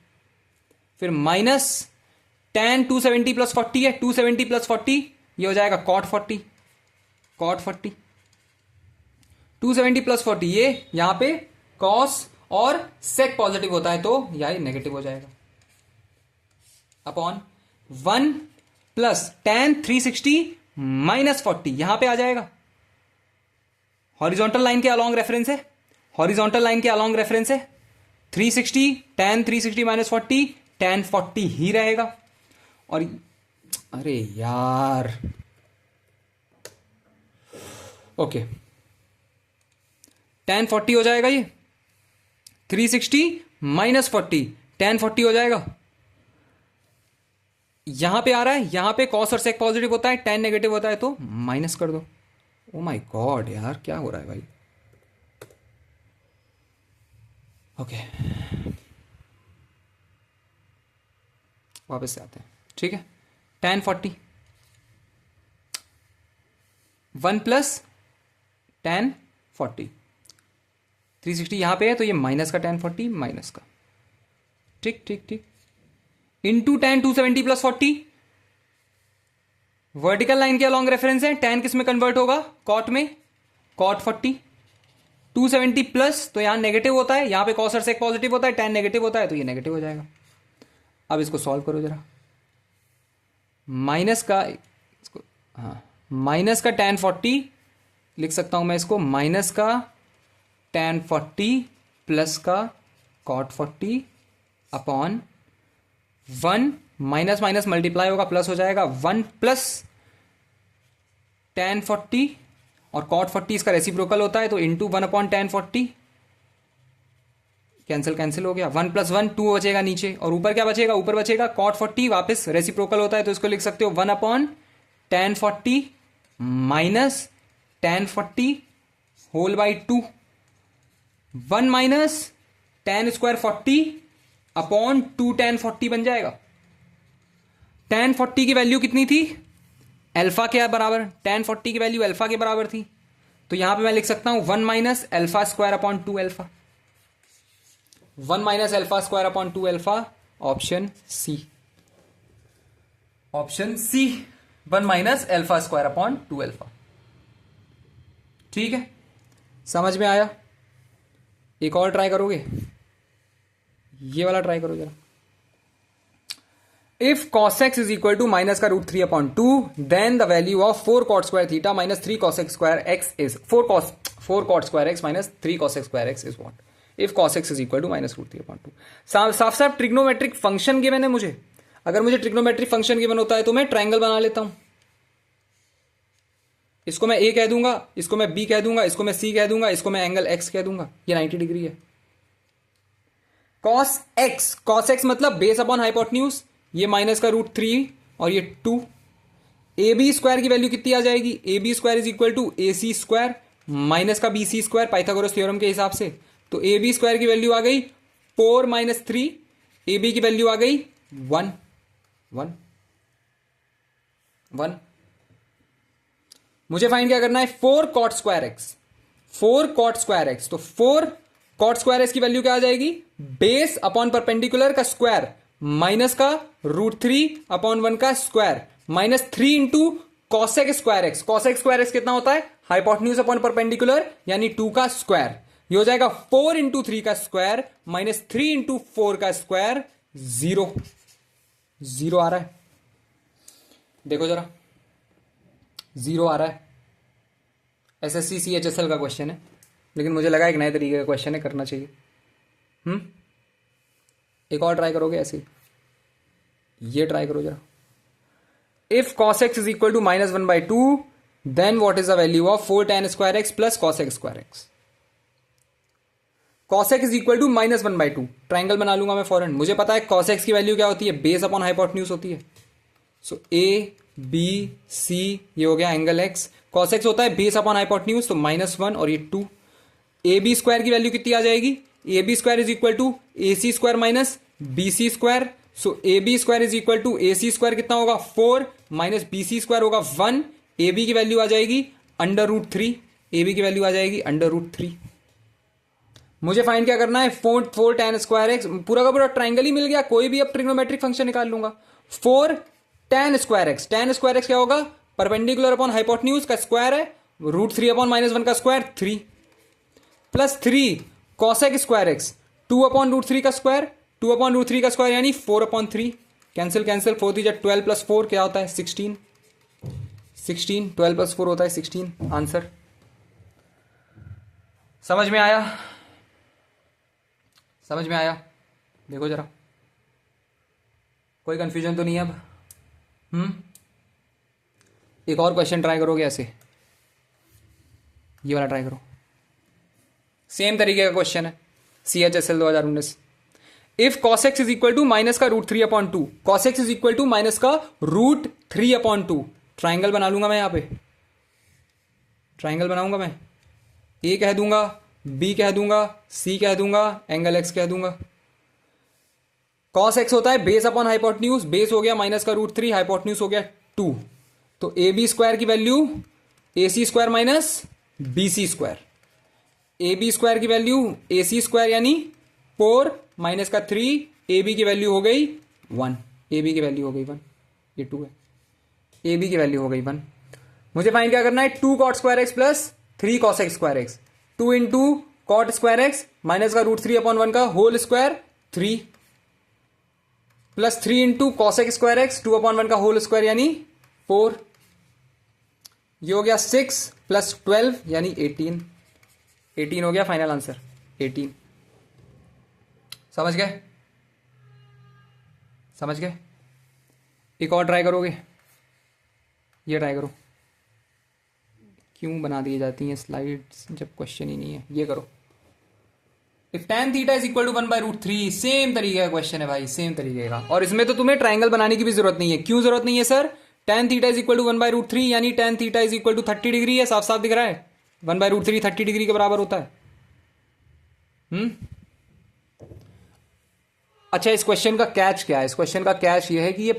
फिर माइनस tan 270 प्लस 40 है, 270 प्लस 40 ये हो जाएगा cot 40, cot 40। 270 प्लस 40 ये यहां पे cos और sec पॉजिटिव होता है तो यह नेगेटिव हो जाएगा, अपॉन 1 प्लस tan 360 माइनस 40 यहां पे आ जाएगा। हॉरिजॉन्टल लाइन के अलॉन्ग रेफरेंस है, हॉरिजॉन्टल लाइन के अलॉन्ग रेफरेंस है। 360 tan 360 माइनस 40 tan 40 ही रहेगा। और अरे यार, ओके, tan 40 हो जाएगा ये, 360 माइनस 40 tan 40 हो जाएगा। यहां पे आ रहा है, यहां पे cos और sec पॉजिटिव होता है, tan नेगेटिव होता है तो माइनस कर दो। ओ माय गॉड यार, क्या हो रहा है भाई। ओके, वापस से आते हैं। ठीक है, tan 40 1 प्लस tan 40, 360 यहां पे है तो ये माइनस का tan 40 माइनस का, ठीक ठीक ठीक, into tan 270 plus 40। Vertical line के अलॉन्ग रेफरेंस है, tan किस में कन्वर्ट होगा? कॉट में, cot 40। 270 प्लस तो यहां नेगेटिव होता है, यहां पे cos और sec पॉजिटिव होता है, tan नेगेटिव होता है तो ये नेगेटिव हो जाएगा। अब इसको सॉल्व करो जरा, माइनस का इसको, हाँ, माइनस का tan 40 लिख सकता हूं मैं इसको, माइनस का tan 40 प्लस का cot 40 upon 1, minus minus multiply होगा प्लस हो जाएगा, 1 प्लस tan 40 और cot 40 इसका रेसिप्रोकल होता है तो into 1 upon tan 40, cancel cancel हो गया, 1 प्लस 1 2 बचेगा नीचे, और ऊपर क्या बचेगा? ऊपर बचेगा cot 40, वापस रेसिप्रोकल होता है तो इसको लिख सकते हो 1 upon tan 40 minus tan 40 whole by 2, 1 minus tan square 40 upon 2 tan 40 बन जाएगा। tan 40 की वैल्यू कितनी थी? अल्फा के बराबर, tan 40 की वैल्यू अल्फा के बराबर थी, तो यहां पे मैं लिख सकता हूं 1 minus alpha square upon 2 alpha, 1 minus alpha square upon 2 alpha, option C, option C, 1 minus alpha square upon 2 alpha. ठीक है, समझ में आया? एक और ट्राई करोगे, ये वाला ट्राई करो जरा। If cos x is equal to minus का √3 upon 2, then the value of 4 cot square theta minus 3 cos x square x is 4 cot square x minus 3 cos x square x is what? If cos x is equal to minus √3 upon 2। साफ साफ trigonometric function given है मुझे, अगर मुझे trigonometric function given होता है तो मैं ट्राइंगल बना लेता हूं। इसको मैं a कह दूंगा, इसको मैं b कह दूंगा, इसको मैं c कह दूंगा, इसको मैं एंगल x कह दूंगा, ये 90 डिग्री है। cos x मतलब बेस अपॉन हाइपोटेन्यूज, ये माइनस का √3 और ये 2। ए बी स्क्वायर की वैल्यू कितनी आ जाएगी? A B square is equal to A C square minus का B C square, Pythagoras theorem के हिसाब से। तो ए बी स्क्वायर की वैल्यू आ गई 4 माइनस 3, ए बी की वैल्यू आ गई 1 1 1। मुझे फाइंड क्या करना है? 4 cot square x, 4 cot square x, तो 4 cot स्क्वायर एक्स की वैल्यू क्या आ जाएगी? बेस अपॉन परपेंडिकुलर का स्क्वायर माइनस का √3 अपॉन 1 का square minus 3 into cosec square x. Cosec square x कितना होता है? हाइपोटेन्यूज अपॉन परपेंडिकुलर यानी 2 का स्क्वायर। ये हो जाएगा 4 इंटू 3 का स्क्वायर माइनस 3 इंटू 4 का स्क्वायर, 0 0 आ रहा है, देखो जरा 0 आ रहा है। एसएससी CHSL का क्वेश्चन है, लेकिन मुझे लगा एक नए तरीके का क्वेश्चन है, करना चाहिए। एक और ट्राई करोगे ऐसे, ये ट्राई करो जरा। If cos x is equal to -1/2 then what is the value of 4 tan square X plus cos x square X. cos x is equal to -1/2, triangle बना लूंगा मैं फॉरन। मुझे पता है cos x की वैल्यू क्या होती है, बेस अपॉन हाइपोटेन्यूज होती है। सो ए बी सी, ये हो गया एंगल x। cos x होता है बेस अपॉन हाइपोटेन्यूज, तो -1 और ये 2। ए बी स्क्वायर की वैल्यू कितनी आ जाएगी, A B square is equal to A C square minus B C square. So A B square is equal to A C square कितना होगा 4 माइनस बी सी स्क्वायर होगा 1। ए B की value आ जाएगी √3, A B की value आ जाएगी √3। मुझे find क्या करना है, 4 tan स्क्वायर एक्स, पूरा का पूरा ट्राइंगल ही मिल गया, कोई भी अब ट्रिग्नोमेट्रिक फंक्शन निकाल लूंगा। 4 tan square x, tan square x क्या होगा, परपेंडिकुलर अपॉन हाइपोटेन्यूज का स्क्वायर है, √3 अपॉन -1 का square 3, plus 3 cosec square X 2 upon √3 का स्क्वायर, 2 अपॉन √3 का स्क्वायर यानी 4/3। कैंसिल कैंसिल, 4 3 12 प्लस 4 क्या होता है 16, 12 प्लस 4 होता है 16। आंसर समझ में आया, समझ में आया, देखो जरा कोई कंफ्यूजन तो नहीं है अब। एक और क्वेश्चन ट्राई करोगे ऐसे, ये वाला ट्राई करो, सेम तरीके का क्वेश्चन है, CHSL 2019। If cos x is equal to minus का √3/2, cos x is equal to minus का √3/2, ट्राइंगल बना लूंगा मैं यहां पे, ट्राइंगल बनाऊंगा मैं, ए कह दूंगा, बी कह दूंगा, सी कह दूंगा, एंगल x कह दूंगा। cos x होता है बेस अपॉन हाइपोटेन्यूज, बेस हो गया माइनस का √3, हाइपोटेन्यूज हो गया 2, तो ए बी स्क्वायर की value A C square minus B C square, A B square की वैल्यू ए सी स्क्वायर यानी 4 माइनस का 3, ए बी की वैल्यू हो गई 1, ए बी की वैल्यू हो गई 1, ये 2 है, ए बी की वैल्यू हो गई 1। मुझे फाइंड क्या करना है, 2 cot square X plus 3 cos x square X, 2 into cot square X minus का √3/1 का whole square 3, plus 3 into cos x square X 2/1 का होल स्क्वायर यानी 4, ये हो गया 6 प्लस 12 यानी 18, 18 हो गया फाइनल आंसर 18। समझ गए, समझ गए। एक और ट्राई करोगे, ये ट्राई करो, क्यों बना दी जाती हैं स्लाइड्स जब क्वेश्चन ही नहीं है, ये करो। If tan theta is equal to 1/√3, same तरीके का क्वेश्चन है भाई, सेम तरीके का, और इसमें तो तुम्हें ट्राइंगल बनाने की भी जरूरत नहीं है। क्यों जरूरत नहीं है sir, tan theta is equal to 1/√3 यानी tan theta is equal to 30 degree है, साफ साफ दिख रहा है, 1/√3 30 डिग्री के बराबर होता है। अच्छा, इस क्वेश्चन का कैच क्या है, इस क्वेश्चन का कैच ये है कि ये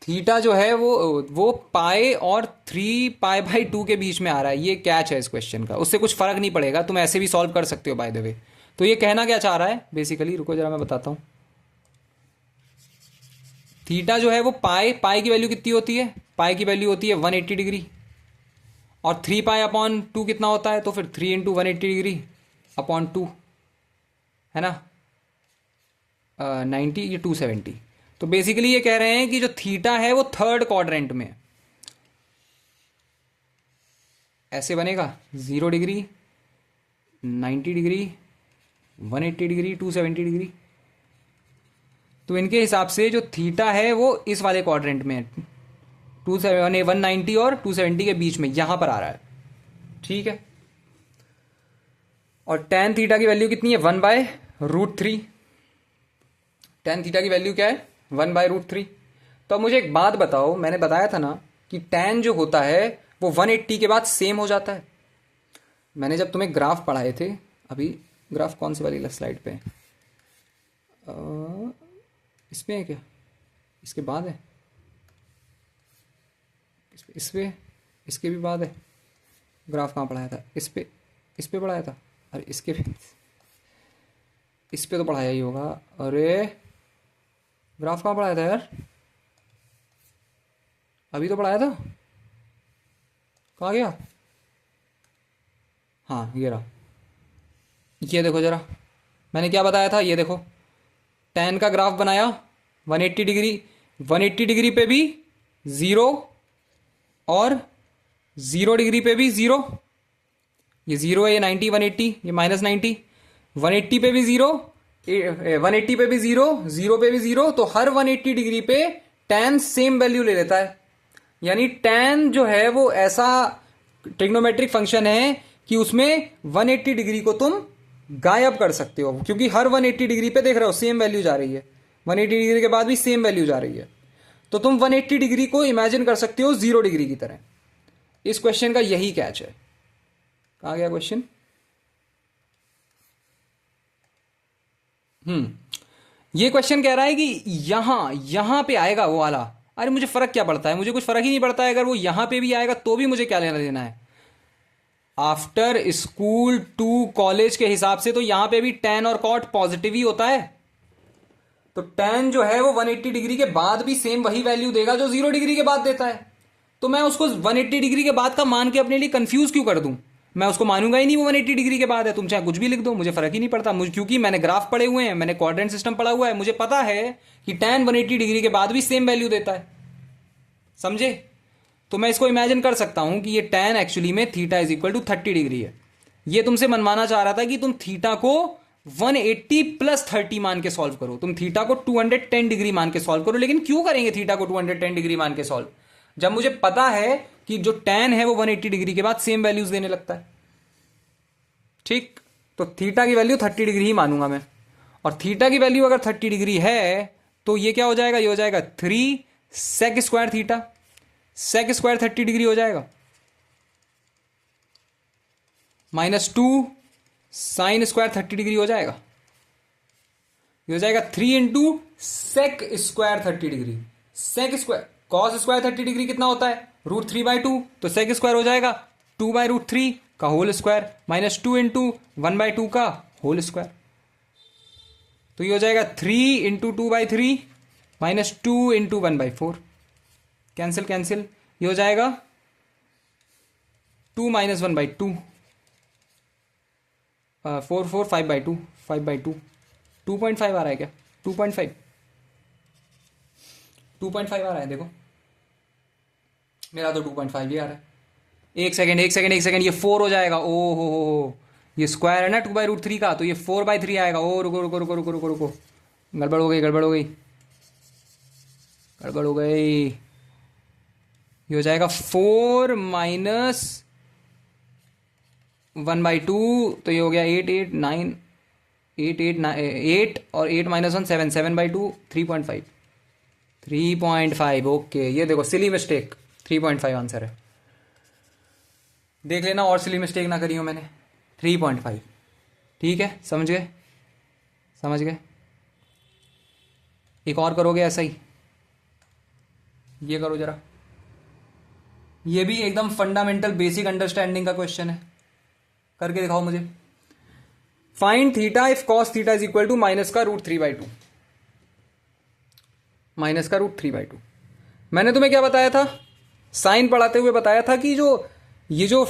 थीटा जो है वो पाई और 3π/2 के बीच में आ रहा है, ये कैच है इस क्वेश्चन का। उससे कुछ फर्क नहीं पड़ेगा, तुम ऐसे भी सॉल्व कर सकते हो बाय द वे। तो ये कहना क्या चाह रहा है बेसिकली, रुको जरा मैं बताता हूं। थीटा जो है वो पाई की वैल्यू कितनी होती है, पाई की वैल्यू होती है 180 डिग्री, और 3π/2 कितना होता है, तो फिर 3 इंटू 180 डिग्री अपॉन 2 है ना, 90, ये 270। तो बेसिकली ये कह रहे हैं कि जो थीटा है वो थर्ड क्वाड्रेंट में ऐसे बनेगा, 0 डिग्री, 90 डिग्री, 180 डिग्री, 270 डिग्री। तो इनके हिसाब से जो थीटा है वो इस वाले क्वाड्रेंट में 190 और 270 के बीच में यहां पर आ रहा है, ठीक है। और tan थीटा की वैल्यू कितनी है, 1/√3, tan थीटा की वैल्यू क्या है 1/√3। तो अब मुझे एक बात बताओ, मैंने बताया था ना कि tan जो होता है वो 180 के बाद सेम हो जाता है। मैंने जब तुम्हें ग्राफ पढ़ाए थे, अभी ग्राफ कौन सी वाली स्लाइड पे है, इसमें है क्या, इसके बाद है, इस पे, इसके भी बाद है। ग्राफ कहाँ पढ़ाया था, इस पे पढ़ाया था, अरे इसके इस पे तो पढ़ाया ही होगा। अरे ग्राफ कहाँ पढ़ाया था यार, अभी तो पढ़ाया था, कहाँ गया, हाँ ये रहा, ये देखो जरा मैंने क्या बताया था, ये देखो tan का ग्राफ बनाया 180 डिग्री, 180 डिग्री पे भी 0 और 0 डिग्री पे भी 0, ये 0 है, ये 90, 180, ये -90, 180 पे भी 0, 180 पे भी जीरो, जीरो पे भी जीरो, तो हर 180 डिग्री पे tan सेम वैल्यू ले लेता है। यानी tan जो है वो ऐसा ट्रिग्नोमेट्रिक फंक्शन है कि उसमें 180 डिग्री को तुम गायब कर सकते हो, क्योंकि हर 180 डिग्री पे देख रहे हो सेम वैल्यू जा रही है, 180 डिग्री के बाद भी सेम वैल्यू जा रही है। तो तुम 180 डिग्री को इमेजिन कर सकते हो 0 डिग्री की तरह। इस क्वेश्चन का यही कैच है। कहाँ गया क्वेश्चन? ये क्वेश्चन कह रहा है कि यहां पे आएगा वो वाला। अरे मुझे फर्क क्या पड़ता है, मुझे कुछ फर्क ही नहीं पड़ता है, अगर वो यहां पे भी आएगा तो भी मुझे क्या लेना देना है। आफ्टर स्कूल टू कॉलेज के हिसाब से तो यहां पे भी tan और cot पॉजिटिव ही होता है। तो tan जो है वो 180 डिग्री के बाद भी सेम वही वैल्यू देगा जो 0 डिग्री के बाद देता है। तो मैं उसको 180 डिग्री के बाद का मान के अपने लिए कंफ्यूज क्यों कर दूं? मैं उसको मानूंगा ही नहीं वो 180 डिग्री के बाद है। तुम चाहे कुछ भी लिख दो, मुझे फर्क ही नहीं पड़ता। मुझे, क्योंकि मैंने ग्राफ पढ़े हुए हैं, मैंने क्वाड्रेंट सिस्टम पढ़ा हुआ है, मुझे पता है कि tan 180 डिग्री के बाद भी सेम वैल्यू देता है। समझे? तो मैं इसको इमेजिन कर सकता हूं कि ये tan एक्चुअली में theta is equal to 30 degree है। ये तुमसे मनवाना चाह रहा था कि तुम थीटा को 180 प्लस 30 मान के सॉल्व करो, तुम थीटा को 210 डिग्री मान के सॉल्व करो। लेकिन क्यों करेंगे थीटा को 210 डिग्री मान के सॉल्व, जब मुझे पता है कि जो tan है वो 180 डिग्री के बाद सेम वैल्यूज देने लगता है। ठीक, तो थीटा की वैल्यू 30 डिग्री ही मानूंगा मैं। और थीटा की वैल्यू अगर 30 डिग्री है तो ये क्या हो जाएगा? ये हो जाएगा 3 sec square theta. sec square 30 degree हो जाएगा, -2 sin स्क्वायर 30 डिग्री हो जाएगा। ये हो जाएगा 3 into sec square 30 degree. sec square cos square 30 degree कितना होता है? √3/2। तो sec स्क्वायर हो जाएगा 2/√3 का होल स्क्वायर, -2 इंटू 1/2 का होल स्क्वायर। तो ये हो जाएगा 3 इंटू 2/3 -2 इंटू 1/4। कैंसिल कैंसिल, ये हो जाएगा 2 - 1/2, 4 4 5/2, 5/2, 2.5 आ रहा है क्या? 2.5 2.5 आ रहा है, देखो मेरा तो 2.5 ही आ रहा है। एक सेकेंड, ये 4 हो जाएगा। ओ हो, ये स्क्वायर है ना 2/√3 का, तो ये 4/3 आएगा। ओ रुको रुको रुको रुको रुको रुको, गड़बड़ हो गई। ये हो जाएगा 4 - 1/2, तो ये हो गया 8 8 9 8 8 8 और 8 - 1 7 7/2, 3.5 3.5। ओके, ये देखो सिली मिस्टेक, 3.5 आंसर है। देख लेना और सिली मिस्टेक ना करी हो मैंने। 3.5, ठीक है, समझ गए। एक और करोगे ऐसा ही, ये करो जरा। ये भी एकदम फंडामेंटल बेसिक अंडरस्टैंडिंग का क्वेश्चन है, करके दिखाओ मुझे। Find theta if cos theta is equal to -√3/2। -√3/2। मैंने तुम्हें क्या बताया था? साइन पढ़ाते हुए बताया था कि ये जो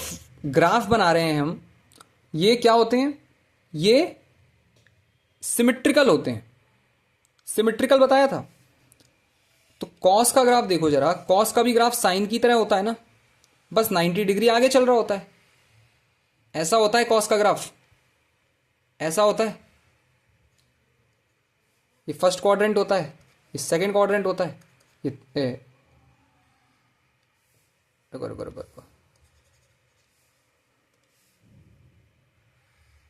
ग्राफ बना रहे हैं हम, ये क्या होते हैं? ये सिमेट्रिकल होते हैं। सिमेट्रिकल बताया था। तो कॉस का ग्राफ देखो जरा, कॉस का भी ग्राफ साइन की तरह होता है ना, बस 90 डिग्री आगे चल रहा होता है। ऐसा होता है कॉस का ग्राफ, ऐसा होता है। ये फर्स्ट क्वाड्रेंट होता है, ये सेकंड क्वाड्रेंट होता है। ये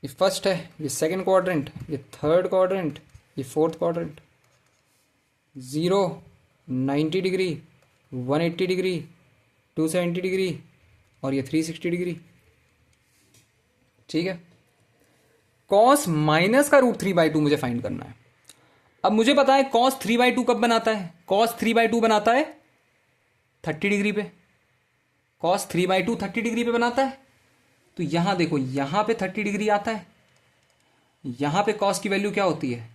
ये फर्स्ट है, ये सेकंड क्वाड्रेंट, ये थर्ड क्वाड्रेंट, ये fourth quadrant. 0 90 degree, 180 degree, 270 degree और ये 360 डिग्री। ठीक है, कॉस माइनस का √3/2 मुझे फाइंड करना है। अब मुझे पता है कॉस 3/2 कब बनाता है? कॉस 3/2 बनाता है 30 डिग्री पे। कॉस 3/2 30 डिग्री पे बनाता है। तो यहां देखो, यहां पे 30 डिग्री आता है, यहां पे कॉस की वैल्यू क्या होती है?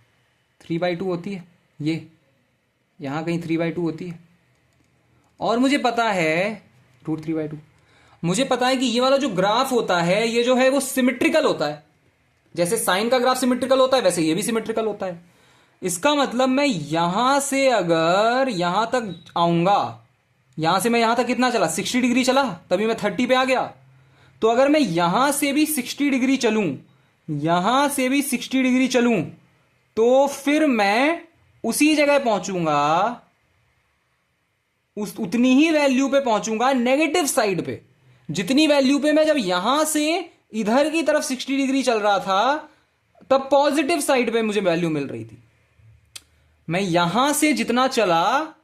3/2 होती है। ये यहां कहीं 3/2 होती है। और मुझे पता है √3/2। मुझे पता है कि ये वाला जो ग्राफ होता है, ये जो है वो सिमेट्रिकल होता है। जैसे साइन का ग्राफ सिमेट्रिकल होता है, वैसे ये भी सिमेट्रिकल होता है। इसका मतलब मैं यहां से अगर यहां तक आऊंगा, यहां से मैं यहां तक कितना चला? 60 डिग्री चला, तभी मैं 30 पे आ गया। तो अगर मैं यहां से भी 60 डिग्री चलूं, यहां से भी 60 डिग्री चलूं, तो फिर मैं उसी जगह पहुंचूंगा, उतनी ही वैल्यू पे पहुंचूंगा नेगेटिव साइड पे, जितनी वैल्यू पे मैं जब यहां से इधर की तरफ 60 डिग्री चल रहा था तब पॉजिटिव साइड पे मुझे वैल्यू मिल रही थी। मैं यहां से जितना चला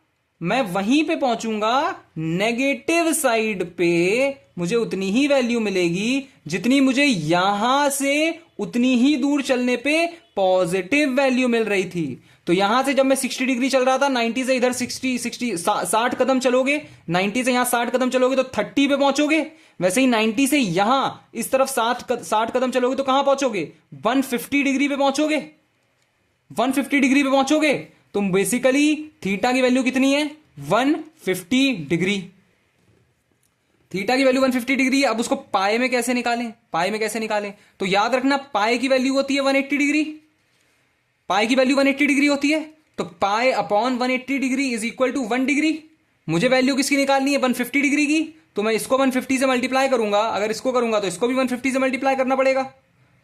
मैं वहीं पे पहुंचूंगा नेगेटिव साइड पे, मुझे उतनी ही वैल्यू मिलेगी जितनी मुझे यहां से उतनी ही दूर चलने पे पॉजिटिव वैल्यू मिल रही थी। तो यहां से जब मैं 60 डिग्री चल रहा था, 90 से इधर 60 कदम चलोगे, 90 से यहां 60 कदम चलोगे तो 30 पे पहुंचोगे। वैसे ही 90 से यहां इस तरफ 60 कदम चलोगे तो कहां पहुंचोगे, 150 डिग्री पे पहुंचोगे। 150 डिग्री पे पहुंचोगे तो बेसिकली थीटा की वैल्यू कितनी है, 150 डिग्री। थीटा की वैल्यू 150 डिग्री है। अब उसको पाए में कैसे निकालें, पाए में कैसे निकालें, तो याद रखना पाए की वैल्यू होती है 180 डिग्री, पाए की वैल्यू 180 डिग्री होती है। तो pi upon 180 degree is equal to 1 degree. मुझे वैल्यू किसकी निकालनी है, 150 डिग्री की। तो मैं इसको 150 से मल्टीप्लाई करूंगा, अगर इसको करूंगा तो इसको भी 150 से मल्टीप्लाई करना पड़ेगा।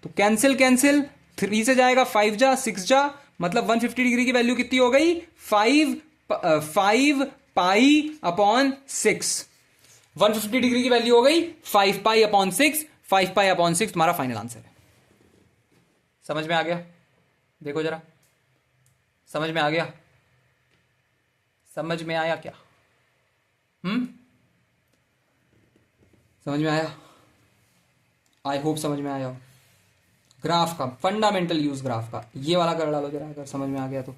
तो कैंसिल कैंसिल, 3 से जाएगा 5 जा 6 जा, मतलब 150 डिग्री की वैल्यू कितनी हो गई, 5 पाई अपॉन 6। 150 डिग्री की वैल्यू हो गई 5 पाई अपॉन 6। 5 पाई अपॉन 6 तुम्हारा फाइनल आंसर है। समझ में आ गया, देखो जरा, समझ में आ गया, समझ में आया क्या, समझ में आया, आई होप समझ में आया हो। ग्राफ का फंडामेंटल यूज, ग्राफ का ये वाला कर डालो जरा, अगर समझ में आ गया तो।